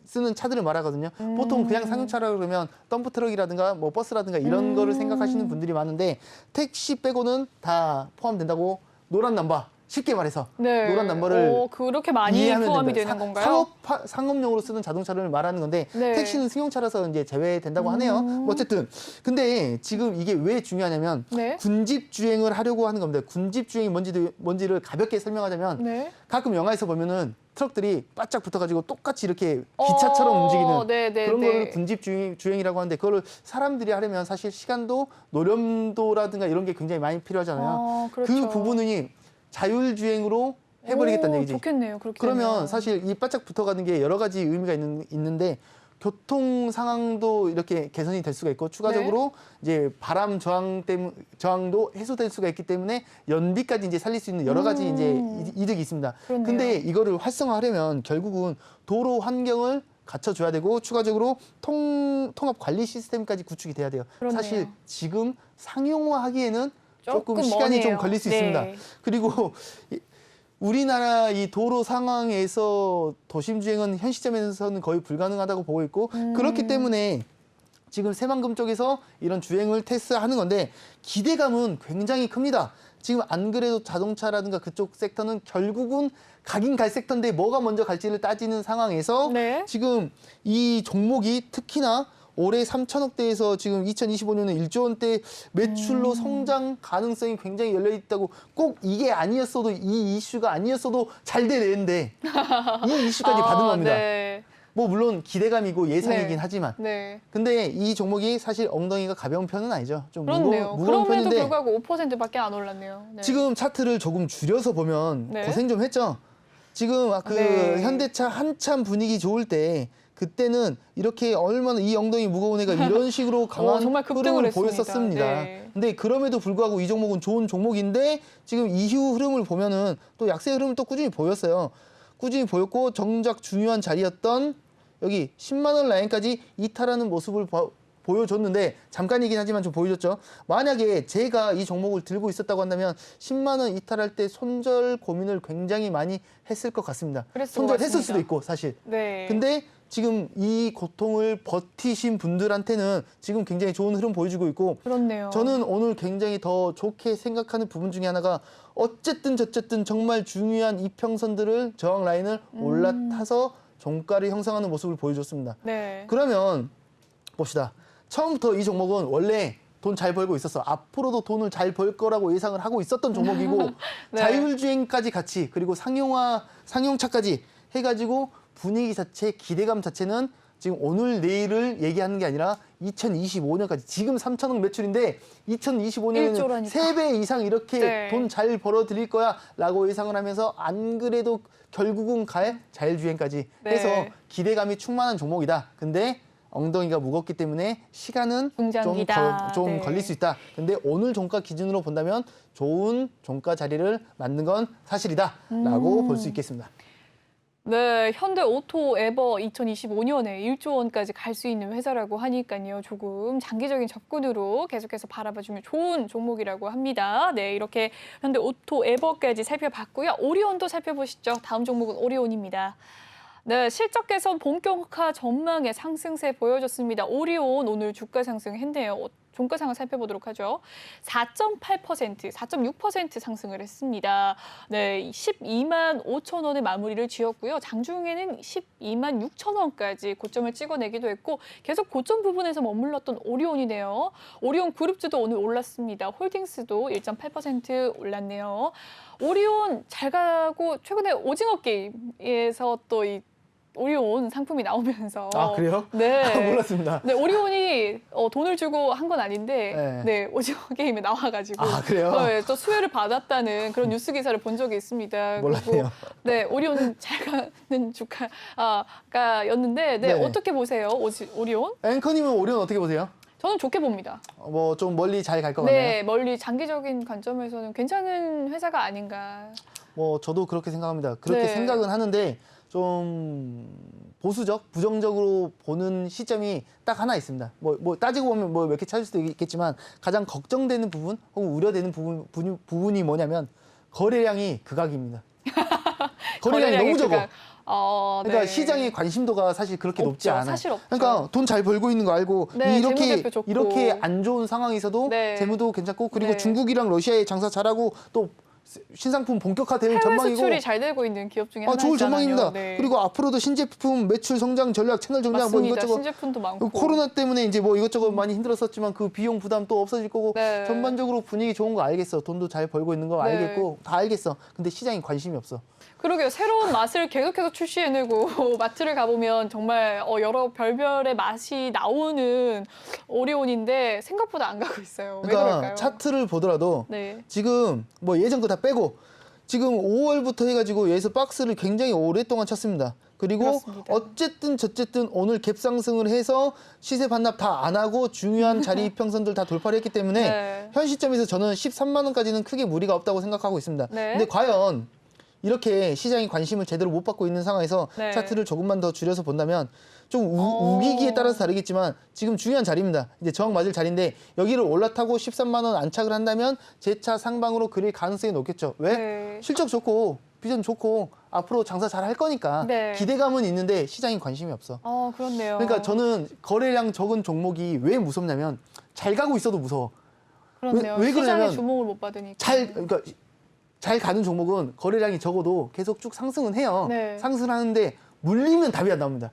쓰는 차들을 말하거든요. 보통 그냥 상용차라 그러면 덤프트럭이라든가 뭐 버스라든가 이런 거를 생각하시는 분들이 많은데 택시 빼고는 다 포함된다고 노란 넘버 쉽게 말해서 네. 노란 넘버를 그렇게 많이 이해하면 포함이 됩니다. 되는 건가요? 상업용으로 쓰는 자동차를 말하는 건데 네. 택시는 승용차라서 이제 제외된다고 하네요. 뭐 어쨌든 근데 지금 이게 왜 중요하냐면 네. 군집 주행을 하려고 하는 겁니다. 군집 주행이 뭔지를 가볍게 설명하자면 네. 가끔 영화에서 보면은 트럭들이 바짝 붙어가지고 똑같이 이렇게 기차처럼 움직이는 네, 그런 네. 거를 군집 주행이라고 하는데 그거를 사람들이 하려면 사실 시간도 노련도라든가 이런 게 굉장히 많이 필요하잖아요. 그렇죠. 그 부분이 자율주행으로 해버리겠다는 얘기지. 좋겠네요. 그렇게 그러면 되면. 사실 이 바짝 붙어가는 게 여러 가지 의미가 있는데 교통 상황도 이렇게 개선이 될 수가 있고 추가적으로 이제 바람 저항도 해소될 수가 있기 때문에 연비까지 이제 살릴 수 있는 여러 가지 이제 이득이 있습니다. 그렇네요. 근데 이거를 활성화하려면 결국은 도로 환경을 갖춰줘야 되고 추가적으로 통합 관리 시스템까지 구축이 돼야 돼요. 그렇네요. 사실 지금 상용화하기에는 조금 조금 시간이 좀 머네요. 걸릴 수 네. 있습니다. 그리고 우리나라 이 도로 상황에서 도심 주행은 현 시점에서는 거의 불가능하다고 보고 있고 그렇기 때문에 지금 새만금 쪽에서 이런 주행을 테스트하는 건데 기대감은 굉장히 큽니다. 지금 안 그래도 자동차라든가 그쪽 섹터는 결국은 가긴 갈 섹터인데 뭐가 먼저 갈지를 따지는 상황에서 네. 지금 이 종목이 특히나 올해 3천억대에서 지금 2025년에 1조 원대 매출로 성장 가능성이 굉장히 열려 있다고 꼭 이게 아니었어도 이 이슈가 아니었어도 잘 되는데 이 이슈까지 받은 겁니다. 네. 뭐 물론 기대감이고 예상이긴 네. 하지만 네. 근데 이 종목이 사실 엉덩이가 가벼운 편은 아니죠. 좀 그렇네요. 무거운 그럼에도 편인데 불구하고 5%밖에 안 올랐네요. 네. 지금 차트를 조금 줄여서 보면 네. 고생 좀 했죠. 지금 그 네. 현대차 한참 분위기 좋을 때 그때는 이렇게 얼마나 이 엉덩이 무거운 애가 이런 식으로 강한 정말 급등을 흐름을 했습니다. 보였었습니다. 네. 근데 그럼에도 불구하고 이 종목은 좋은 종목인데 지금 이후 흐름을 보면은 또 약세 흐름을 또 꾸준히 보였어요. 꾸준히 보였고 정작 중요한 자리였던 여기 10만 원 라인까지 이탈하는 모습을 보여줬는데 잠깐이긴 하지만 좀 보여줬죠. 만약에 제가 이 종목을 들고 있었다고 한다면 10만 원 이탈할 때 손절 고민을 굉장히 많이 했을 것 같습니다. 그랬을 것 손절했을 같습니다. 수도 있고 사실. 네. 근데 지금 이 고통을 버티신 분들한테는 지금 굉장히 좋은 흐름 보여주고 있고 그렇네요. 저는 오늘 굉장히 더 좋게 생각하는 부분 중에 하나가 어쨌든 저쨌든 정말 중요한 이평선들을 저항 라인을 올라타서 종가를 형성하는 모습을 보여줬습니다. 네. 그러면 봅시다. 처음부터 이 종목은 원래 돈 잘 벌고 있었어. 앞으로도 돈을 잘 벌 거라고 예상을 하고 있었던 종목이고 네. 자율주행까지 같이 그리고 상용차까지 해가지고 분위기 자체, 기대감 자체는 지금 오늘 내일을 얘기하는 게 아니라 2025년까지 지금 3천억 매출인데 2025년에는 1조라니까. 3배 이상 이렇게 네. 돈 잘 벌어 드릴 거야 라고 예상을 하면서 안 그래도 결국은 갈 자율주행까지 네. 해서 기대감이 충만한 종목이다. 근데 엉덩이가 무겁기 때문에 시간은 중장기다. 좀 네. 걸릴 수 있다. 근데 오늘 종가 기준으로 본다면 좋은 종가 자리를 만든 건 사실이다라고 볼 수 있겠습니다. 네, 현대 오토 에버 2025년에 1조 원까지 갈 수 있는 회사라고 하니까요. 조금 장기적인 접근으로 계속해서 바라봐주면 좋은 종목이라고 합니다. 네, 이렇게 현대 오토 에버까지 살펴봤고요. 오리온도 살펴보시죠. 다음 종목은 오리온입니다. 네, 실적 개선 본격화 전망의 상승세 보여줬습니다. 오리온 오늘 주가 상승했네요. 종가상을 살펴보도록 하죠. 4.8%, 4.6% 상승을 했습니다. 네, 12만 5천 원의 마무리를 지었고요. 장중에는 12만 6천 원까지 고점을 찍어내기도 했고 계속 고점 부분에서 머물렀던 오리온이네요. 오리온 그룹주도 오늘 올랐습니다. 홀딩스도 1.8% 올랐네요. 오리온 잘 가고 최근에 오징어 게임에서 또 이 오리온 상품이 나오면서 아 그래요? 네. 아, 몰랐습니다. 네, 오리온이 돈을 주고 한 건 아닌데 네. 네, 오징어 게임에 나와가지고 아 그래요? 또 수혜를 받았다는 그런 뉴스 기사를 본 적이 있습니다. 몰랐네요. 그리고, 네, 오리온 잘 가는 주가였는데 네, 네. 어떻게 보세요, 오리온? 앵커님은 오리온 어떻게 보세요? 저는 좋게 봅니다. 뭐 좀 멀리 잘 갈 것 같나요? 네, 멀리 장기적인 관점에서는 괜찮은 회사가 아닌가. 뭐 저도 그렇게 생각합니다. 그렇게 네. 생각은 하는데 좀 보수적, 부정적으로 보는 시점이 딱 하나 있습니다. 뭐 따지고 보면 뭐 몇 개 찾을 수도 있겠지만 가장 걱정되는 부분 혹은 우려되는 부분이 뭐냐면 거래량이 극악입니다. 거래량이 너무 적어. 그러니까, 그러니까 네. 시장의 관심도가 사실 그렇게 높지 없죠. 않아요. 사실 없죠. 그러니까 돈 잘 벌고 있는 거 알고 네, 재무제표 좋고. 이렇게 안 좋은 상황에서도 네. 재무도 괜찮고 그리고 네. 중국이랑 러시아의 장사 잘하고 또 신상품 본격화되는 해외 전망이고 수출이 잘 되고 있는 기업 중에 하나잖아요. 좋을 전망입니다. 네. 그리고 앞으로도 신제품 매출 성장 전략, 채널 전략 뭐 맞습니다. 이것저것 신제품도 많고. 코로나 때문에 이제 뭐 이것저것 많이 힘들었었지만 그 비용 부담 또 없어질 거고 네. 전반적으로 분위기 좋은 거 알겠어. 돈도 잘 벌고 있는 거 네. 알겠고 다 알겠어. 근데 시장에 관심이 없어. 그러게요. 새로운 맛을 계속해서 출시해내고 마트를 가보면 정말 여러 별별의 맛이 나오는 오리온인데 생각보다 안 가고 있어요. 왜 그러니까 그럴까요? 차트를 보더라도 네. 지금 뭐 예전 거 다 빼고 지금 5월부터 해가지고 여기서 박스를 굉장히 오랫동안 쳤습니다. 그리고 그렇습니다. 어쨌든 저쨌든 오늘 갭 상승을 해서 시세 반납 다 안 하고 중요한 자리 이평선들 다 돌파를 했기 때문에 네. 현 시점에서 저는 13만 원까지는 크게 무리가 없다고 생각하고 있습니다. 네. 근데 과연 이렇게 시장이 관심을 제대로 못 받고 있는 상황에서 네. 차트를 조금만 더 줄여서 본다면 좀 우기기에 따라서 다르겠지만 지금 중요한 자리입니다. 이제 저항 맞을 자리인데 여기를 올라타고 13만 원 안착을 한다면 제 차 상방으로 그릴 가능성이 높겠죠. 왜? 네. 실적 좋고 비전 좋고 앞으로 장사 잘 할 거니까 네. 기대감은 있는데 시장에 관심이 없어. 그렇네요. 그러니까 저는 거래량 적은 종목이 왜 무섭냐면 잘 가고 있어도 무서워. 그렇네요. 왜 시장의 그러냐면 주목을 못 받으니까. 그러니까 잘 가는 종목은 거래량이 적어도 계속 쭉 상승은 해요. 네. 상승하는데 물리면 답이 안 나옵니다.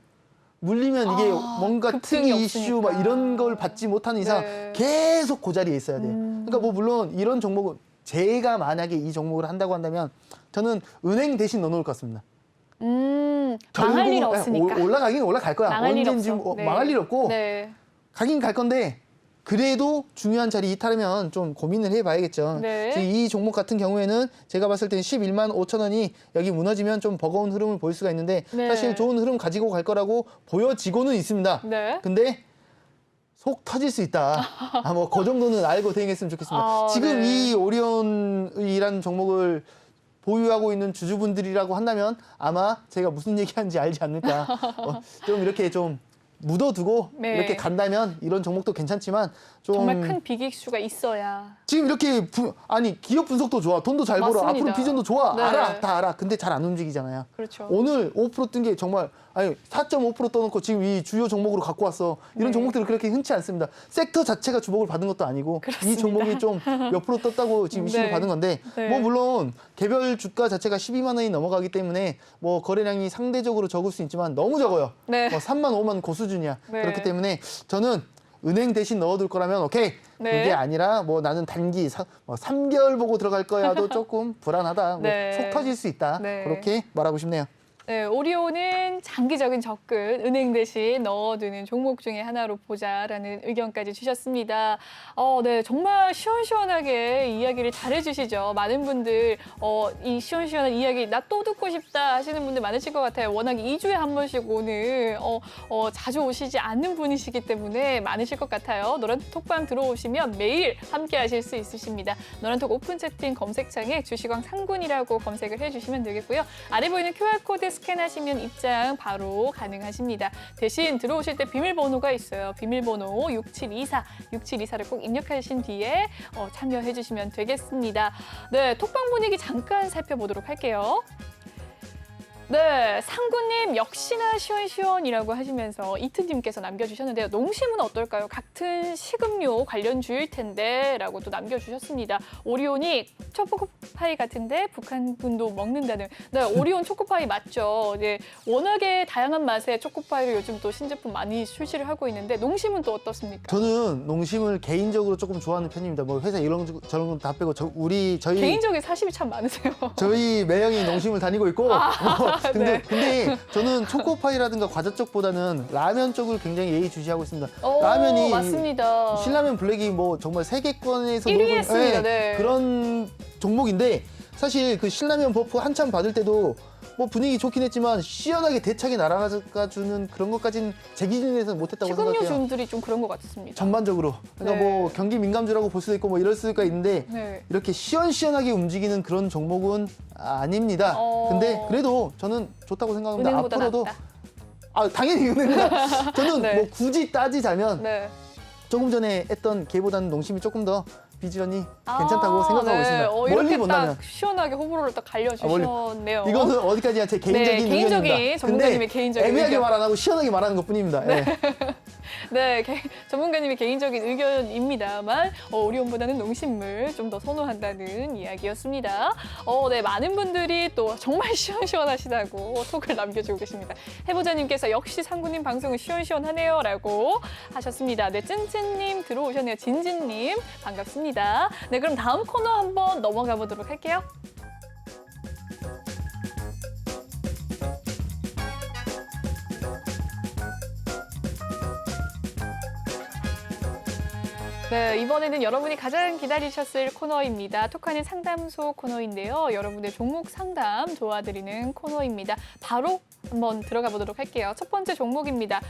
물리면 이게 뭔가 급등이 특이 이슈 막 이런 걸 받지 못하는 이상 네. 계속 그 자리에 있어야 돼요. 그러니까 뭐 물론 이런 종목은 제가 만약에 이 종목을 한다고 한다면 저는 은행 대신 넣어놓을 것 같습니다. 망할 일 없으니까. 올라가긴 올라갈 거야. 망할 일 언젠지 없어. 네. 망할 일 없고 네. 가긴 갈 건데 그래도 중요한 자리 이탈하면 좀 고민을 해봐야겠죠. 네. 지금 이 종목 같은 경우에는 제가 봤을 때는 11만 5천 원이 여기 무너지면 좀 버거운 흐름을 보일 수가 있는데 네. 사실 좋은 흐름 가지고 갈 거라고 보여지고는 있습니다. 네. 근데 속 터질 수 있다. 뭐 그 정도는 알고 대응했으면 좋겠습니다. 지금 네. 이 오리온이라는 종목을 보유하고 있는 주주분들이라고 한다면 아마 제가 무슨 얘기하는지 알지 않을까. 좀 이렇게 좀 묻어두고 네. 이렇게 간다면 이런 종목도 괜찮지만 좀 정말 큰 비기수가 있어야. 지금 이렇게 아니 기업 분석도 좋아, 돈도 잘 벌어, 맞습니다. 앞으로 비전도 좋아, 네. 알아, 다 알아. 근데 잘 안 움직이잖아요. 그렇죠. 오늘 5% 뜬 게 정말 아니 4.5% 떠놓고 지금 이 주요 종목으로 갖고 왔어. 이런 네. 종목들은 그렇게 흔치 않습니다. 섹터 자체가 주목을 받은 것도 아니고 그렇습니다. 이 종목이 좀 몇 프로 떴다고 지금 이슈를 네. 받은 건데 네. 뭐 물론 개별 주가 자체가 12만 원이 넘어가기 때문에 뭐 거래량이 상대적으로 적을 수 있지만 너무 적어요. 네. 뭐 3만 5만 그 수준이야. 네. 그렇기 때문에 저는 은행 대신 넣어둘 거라면 오케이. 네. 그게 아니라 뭐 나는 단기 3개월 보고 들어갈 거야도 조금 불안하다. 네. 뭐 속 터질 수 있다. 네. 그렇게 말하고 싶네요. 네, 오리온은 장기적인 접근, 은행 대신 넣어두는 종목 중에 하나로 보자라는 의견까지 주셨습니다. 네, 정말 시원시원하게 이야기를 잘해주시죠. 많은 분들 이 시원시원한 이야기 나 또 듣고 싶다 하시는 분들 많으실 것 같아요. 워낙 2주에 한 번씩 오는 자주 오시지 않는 분이시기 때문에 많으실 것 같아요. 노란톡 톡방 들어오시면 매일 함께 하실 수 있으십니다. 노란톡 오픈 채팅 검색창에 주식왕 상군이라고 검색을 해주시면 되겠고요. 아래 보이는 QR코드 스캔하시면 입장 바로 가능하십니다. 대신 들어오실 때 비밀번호가 있어요. 비밀번호 6724를 꼭 입력하신 뒤에 참여해 주시면 되겠습니다. 네, 톡방 분위기 잠깐 살펴보도록 할게요. 네, 상구님 역시나 시원시원이라고 하시면서 이트님께서 남겨주셨는데요. 농심은 어떨까요? 같은 식음료 관련주일 텐데 라고 또 남겨주셨습니다. 오리온이 초코파이 같은데 북한분도 먹는다는. 네, 오리온 초코파이 맞죠? 네, 워낙에 다양한 맛의 초코파이를 요즘 또 신제품 많이 출시를 하고 있는데 농심은 또 어떻습니까? 저는 농심을 개인적으로 조금 좋아하는 편입니다. 뭐 회사 이런 저런 건 다 빼고 저희 개인적인 사심이 참 많으세요. 저희 매형이 농심을 다니고 있고 네. 근데 저는 초코파이라든가 과자 쪽보다는 라면 쪽을 굉장히 예의주시하고 있습니다. 오, 라면이 맞습니다. 신라면 블랙이 뭐 정말 세계권에서 1위 놀고 했습니다. 네. 그런 종목인데 사실 그 신라면 버프 한참 받을 때도 뭐 분위기 좋긴 했지만 시원하게 대차게 날아가주는 그런 것까지는 제 기준에서는 못했다고 식음료 생각해요. 주들이 좀 그런 것 같습니다. 전반적으로. 그러니까 네. 뭐 경기 민감주라고 볼 수도 있고 뭐 이럴 수가 있는데 네. 이렇게 시원시원하게 움직이는 그런 종목은 아닙니다. 근데 그래도 저는 좋다고 생각합니다. 은행보다 앞으로도 낫다. 당연히 은행보다 저는 네. 뭐 굳이 따지자면 네. 조금 전에 했던 개보다는 농심이 조금 더 비주얼이 괜찮다고 생각하고 네. 있습니다. 이렇게 멀리 본다면. 딱 시원하게 호불호를 딱 갈려주셨네요. 이거는 어디까지나 제 개인적인 네, 개인적인, 의견입니다. 전문가님의 근데 개인적인 애매하게 의견. 말 안 하고 시원하게 말하는 것뿐입니다. 네. 네, 전문가님의 개인적인 의견입니다만 오리온보다는 농심을 좀 더 선호한다는 이야기였습니다. 네, 많은 분들이 또 정말 시원시원하시다고 톡을 남겨주고 계십니다. 해보자님께서 역시 상구님 방송은 시원시원하네요 라고 하셨습니다. 네, 찐찐님 들어오셨네요. 진진님 반갑습니다. 네, 그럼 다음 코너 한번 넘어가 보도록 할게요. 네, 이번에는 여러분이 가장 기다리셨을 코너입니다. 톡하는 상담소 코너인데요. 여러분의 종목 상담 도와드리는 코너입니다. 바로 한번 들어가 보도록 할게요. 첫 번째 종목입니다.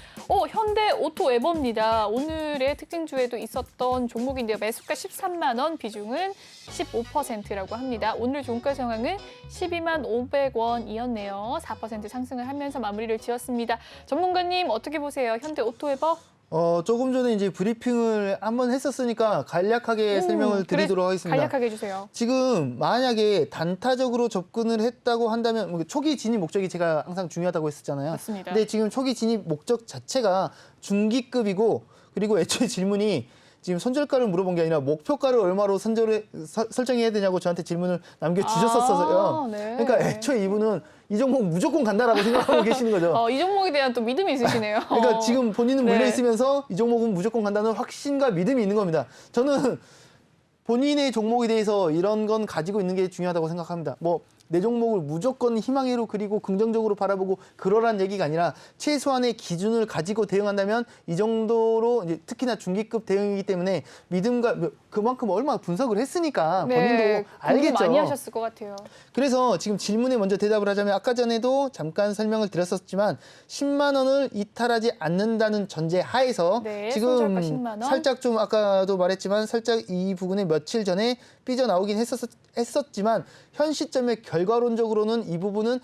현대 오토에버입니다. 오늘의 특징주에도 있었던 종목인데요. 매수가 13만 원, 비중은 15%라고 합니다. 오늘 종가 상황은 12만 500원이었네요. 4% 상승을 하면서 마무리를 지었습니다. 전문가님 어떻게 보세요? 현대 오토에버? 조금 전에 이제 브리핑을 한번 했었으니까 간략하게 설명을 드리도록 하겠습니다. 간략하게 해주세요. 지금 만약에 단타적으로 접근을 했다고 한다면 초기 진입 목적이 제가 항상 중요하다고 했었잖아요. 맞습니다. 근데 지금 초기 진입 목적 자체가 중기급이고 그리고 애초에 질문이 지금 선절가를 물어본 게 아니라 목표가를 얼마로 설정해야 되냐고 저한테 질문을 남겨주셨었어요. 네. 그러니까 애초에 이분은 이 종목 무조건 간다라고 생각하고 계시는 거죠. 이 종목에 대한 또 믿음이 있으시네요. 그러니까 지금 본인은 네. 물려 있으면서 이 종목은 무조건 간다는 확신과 믿음이 있는 겁니다. 저는 본인의 종목에 대해서 이런 건 가지고 있는 게 중요하다고 생각합니다. 뭐 내 종목을 무조건 희망으로 그리고 긍정적으로 바라보고 그러란 얘기가 아니라 최소한의 기준을 가지고 대응한다면 이 정도로 이제 특히나 중기급 대응이기 때문에 믿음과 그만큼 얼마나 분석을 했으니까 본인도 알겠죠. 많이 하셨을 것 같아요. 그래서 지금 질문에 먼저 대답을 하자면 아까 전에도 잠깐 설명을 드렸었지만 10만 원을 이탈하지 않는다는 전제 하에서 네, 지금 손절가 10만 원. 살짝 좀 아까도 말했지만 살짝 이 부분에 며칠 전에 삐져나오긴 했었지만 현 시점에 결과론적으로는 이 부분은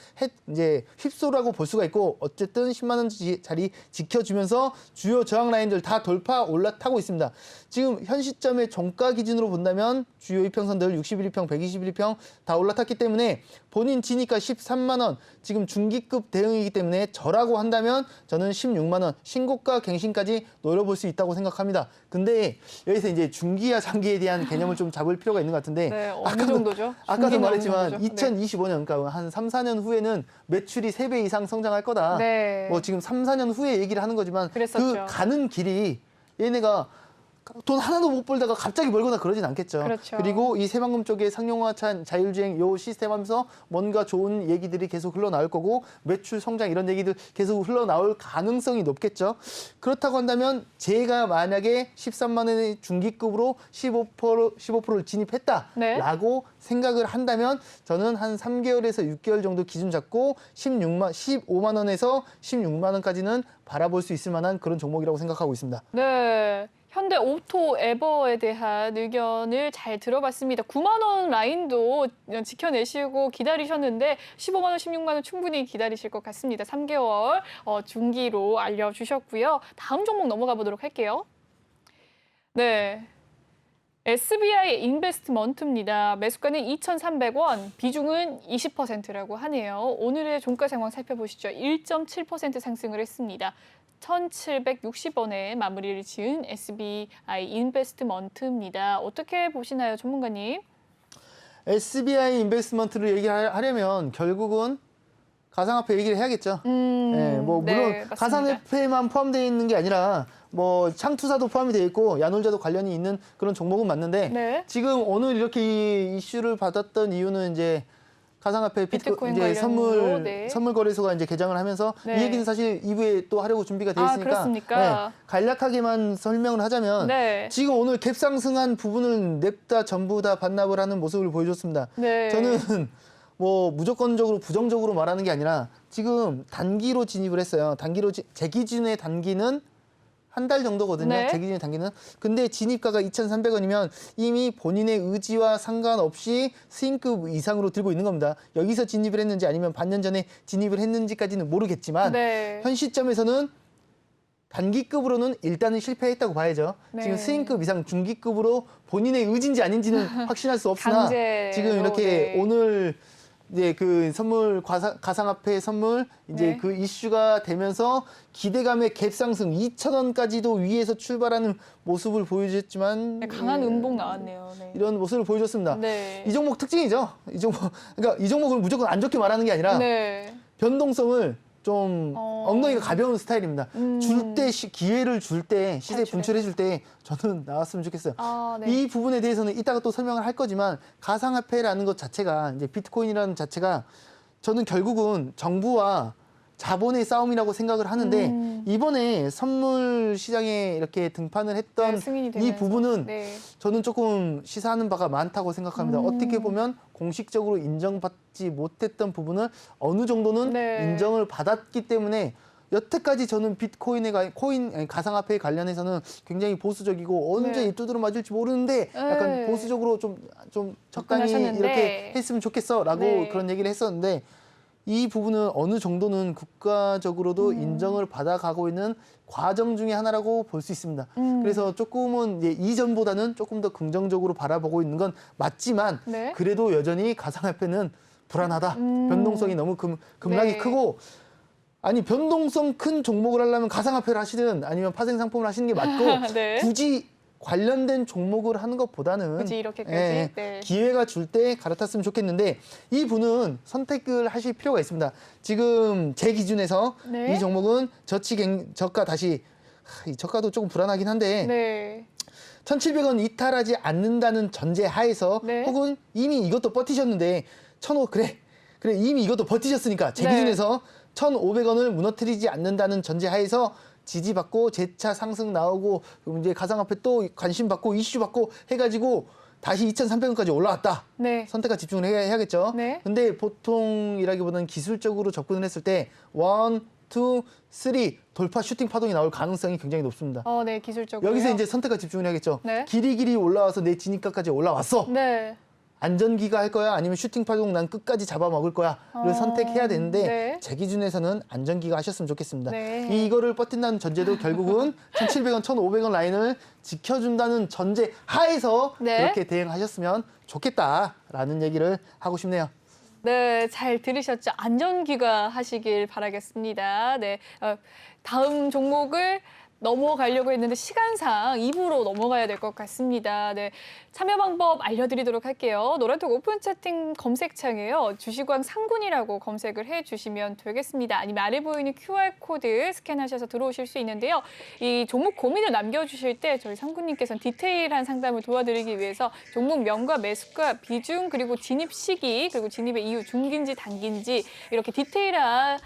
이제 휩소라고 볼 수가 있고 어쨌든 10만 원 자리 지켜주면서 주요 저항 라인들 다 돌파 올라타고 있습니다. 지금 현 시점의 종가 기준으로 본다면 주요 이평선들 61이평, 121이평 다 올라탔기 때문에 본인 지니까 13만 원, 지금 중기급 대응이기 때문에 저라고 한다면 저는 16만 원, 신고가 갱신까지 노려볼 수 있다고 생각합니다. 근데 여기서 이제 중기와 장기에 대한 개념을 좀 잡을 필요가 있는 것 같은데 네, 어느 정도죠? 아까도 말했지만 어느 정도죠? 2025년, 그러니까 한 3, 4년 후에는 매출이 3배 이상 성장할 거다. 네. 뭐 지금 3, 4년 후에 얘기를 하는 거지만 그랬었죠. 그 가는 길이 얘네가 돈 하나도 못 벌다가 갑자기 벌거나 그러진 않겠죠. 그렇죠. 그리고 이 새만금 쪽에 상용화차 자율주행 요 시스템 하면서 뭔가 좋은 얘기들이 계속 흘러나올 거고 매출 성장 이런 얘기들 계속 흘러나올 가능성이 높겠죠. 그렇다고 한다면 제가 만약에 13만 원의 중기급으로 15%를 진입했다라고 생각을 한다면 저는 한 3개월에서 6개월 정도 기준 잡고 15만 원에서 16만 원까지는 바라볼 수 있을 만한 그런 종목이라고 생각하고 있습니다. 네. 현대 오토 에버에 대한 의견을 잘 들어봤습니다. 9만 원 라인도 지켜내시고 기다리셨는데 15만 원, 16만 원 충분히 기다리실 것 같습니다. 3개월 중기로 알려주셨고요. 다음 종목 넘어가 보도록 할게요. 네. SBI 인베스트먼트입니다. 매수가는 2,300원, 비중은 20%라고 하네요. 오늘의 종가 상황 살펴보시죠. 1.7% 상승을 했습니다. 1,760원에 마무리를 지은 SBI 인베스트먼트입니다. 어떻게 보시나요, 전문가님? SBI 인베스트먼트를 얘기하려면 결국은 가상화폐 얘기를 해야겠죠. 네, 뭐 물론 네, 가상화폐만 포함되어 있는 게 아니라 뭐 창투사도 포함이 되어 있고 야놀자도 관련이 있는 그런 종목은 맞는데 네. 지금 오늘 이렇게 이 이슈를 받았던 이유는 이제 가상화폐 비트코인 이제 관련으로, 선물 거래소가 이제 개장을 하면서 네. 이 얘기는 사실 2부에 또 하려고 준비가 되어 있으니까 그렇습니까? 간략하게만 설명을 하자면 네. 지금 오늘 갭 상승한 부분을 냅다 전부 다 반납을 하는 모습을 보여줬습니다. 네. 저는 뭐 무조건적으로 부정적으로 말하는 게 아니라 지금 단기로 진입을 했어요. 제 기준의 단기는 한 달 정도거든요. 네. 제 기준의 단기는. 근데 진입가가 2,300원이면 이미 본인의 의지와 상관없이 스윙급 이상으로 들고 있는 겁니다. 여기서 진입을 했는지 아니면 반년 전에 진입을 했는지까지는 모르겠지만 네. 현 시점에서는 단기급으로는 일단은 실패했다고 봐야죠. 네. 지금 스윙급 이상 중기급으로 본인의 의지인지 아닌지는 확신할 수 없으나 강제로, 지금 이렇게 네. 오늘 이제 그 선물 가상화폐 선물 이제 네. 그 이슈가 되면서 기대감의 갭 상승 2,000원까지도 위에서 출발하는 모습을 보여줬지만 네, 강한 음봉 나왔네요. 네. 이런 모습을 보여줬습니다. 네. 이 종목 특징이죠. 그러니까 이 종목을 무조건 안 좋게 말하는 게 아니라 네. 변동성을 좀 엉덩이가 가벼운 스타일입니다. 줄 때 기회를 줄 때 시세 분출해 줄 때 저는 나왔으면 좋겠어요. 네. 이 부분에 대해서는 이따가 또 설명을 할 거지만 가상화폐라는 것 자체가 이제 비트코인이라는 자체가 저는 결국은 정부와 자본의 싸움이라고 생각을 하는데 이번에 선물 시장에 이렇게 등판을 했던 네, 승인이 이 되면서. 부분은 네. 저는 조금 시사하는 바가 많다고 생각합니다. 어떻게 보면 공식적으로 인정받지 못했던 부분을 어느 정도는 네. 인정을 받았기 때문에 여태까지 저는 가상화폐 관련해서는 굉장히 보수적이고 언제 네. 두드러 맞을지 모르는데 약간 네. 보수적으로 좀 적당히 접근하셨는데. 이렇게 했으면 좋겠어라고 네. 그런 얘기를 했었는데 이 부분은 어느 정도는 국가적으로도 인정을 받아가고 있는 과정 중에 하나라고 볼 수 있습니다. 그래서 조금은 이제 이전보다는 조금 더 긍정적으로 바라보고 있는 건 맞지만 네. 그래도 여전히 가상화폐는 불안하다. 변동성이 너무 급락이 네. 크고 아니 변동성 큰 종목을 하려면 가상화폐를 하시든 아니면 파생 상품을 하시는 게 맞고 네. 굳이 관련된 종목을 하는 것보다는 굳이 이렇게까지? 네. 기회가 줄 때 갈아탔으면 좋겠는데 이 분은 선택을 하실 필요가 있습니다. 지금 제 기준에서 네. 이 종목은 저가 다시 이 저가도 조금 불안하긴 한데 네. 1,700원 이탈하지 않는다는 전제 하에서 네. 혹은 이미 이것도 버티셨는데 1,500 그래 이미 이것도 버티셨으니까 제 네. 기준에서 1,500원을 무너뜨리지 않는다는 전제 하에서 지지받고 재차 상승 나오고 그럼 이제 가상화폐 또 관심 받고 이슈 받고 해가지고 다시 2,300원까지 올라왔다. 네. 선택과 집중을 해야겠죠. 네. 근데 보통이라기보다는 기술적으로 접근을 했을 때 1, 2, 3 돌파 슈팅 파동이 나올 가능성이 굉장히 높습니다. 네, 기술적으로. 여기서 이제 선택과 집중을 해야겠죠. 네. 길이길이 올라와서 내 진입가까지 올라왔어. 네. 안전기가 할 거야? 아니면 슈팅 파동 난 끝까지 잡아먹을 거야?를 선택해야 되는데 네. 제 기준에서는 안전기가 하셨으면 좋겠습니다. 네. 이거를 버틴다는 전제도 결국은 1,700원, 1,500원 라인을 지켜준다는 전제 하에서 네. 그렇게 대응하셨으면 좋겠다라는 얘기를 하고 싶네요. 네, 잘 들으셨죠? 안전기가 하시길 바라겠습니다. 네, 다음 종목을 넘어가려고 했는데 시간상 2부로 넘어가야 될 것 같습니다. 네, 참여 방법 알려드리도록 할게요. 노란톡 오픈 채팅 검색창에요. 주식왕 상군이라고 검색을 해주시면 되겠습니다. 아니면 아래 보이는 QR코드 스캔하셔서 들어오실 수 있는데요. 이 종목 고민을 남겨주실 때 저희 상군님께서는 디테일한 상담을 도와드리기 위해서 종목명과 매수가, 비중, 그리고 진입 시기, 그리고 진입의 이유, 중긴지 단긴지 이렇게 디테일한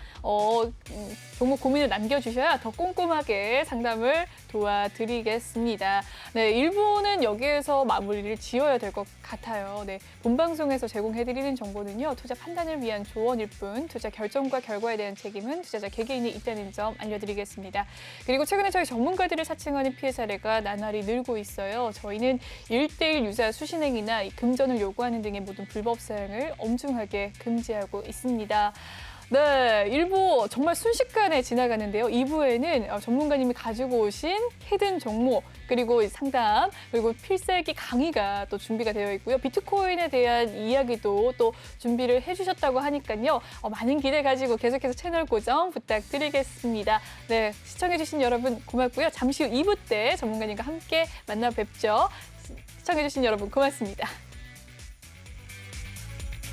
종목 고민을 남겨주셔야 더 꼼꼼하게 상담을 도와드리겠습니다. 네, 1부는 여기에서 마무리를 지어야 될 것 같아요. 네, 본방송에서 제공해드리는 정보는요, 투자 판단을 위한 조언일 뿐, 투자 결정과 결과에 대한 책임은 투자자 개개인이 있다는 점 알려드리겠습니다. 그리고 최근에 저희 전문가들을 사칭하는 피해 사례가 나날이 늘고 있어요. 저희는 1:1 유사 수신행위나 금전을 요구하는 등의 모든 불법 사용을 엄중하게 금지하고 있습니다. 네, 1부 정말 순식간에 지나가는데요. 2부에는 전문가님이 가지고 오신 히든 종목, 그리고 상담, 그리고 필살기 강의가 또 준비가 되어 있고요. 비트코인에 대한 이야기도 또 준비를 해주셨다고 하니까요. 많은 기대 가지고 계속해서 채널 고정 부탁드리겠습니다. 네, 시청해주신 여러분 고맙고요. 잠시 후 2부 때 전문가님과 함께 만나 뵙죠. 시청해주신 여러분 고맙습니다.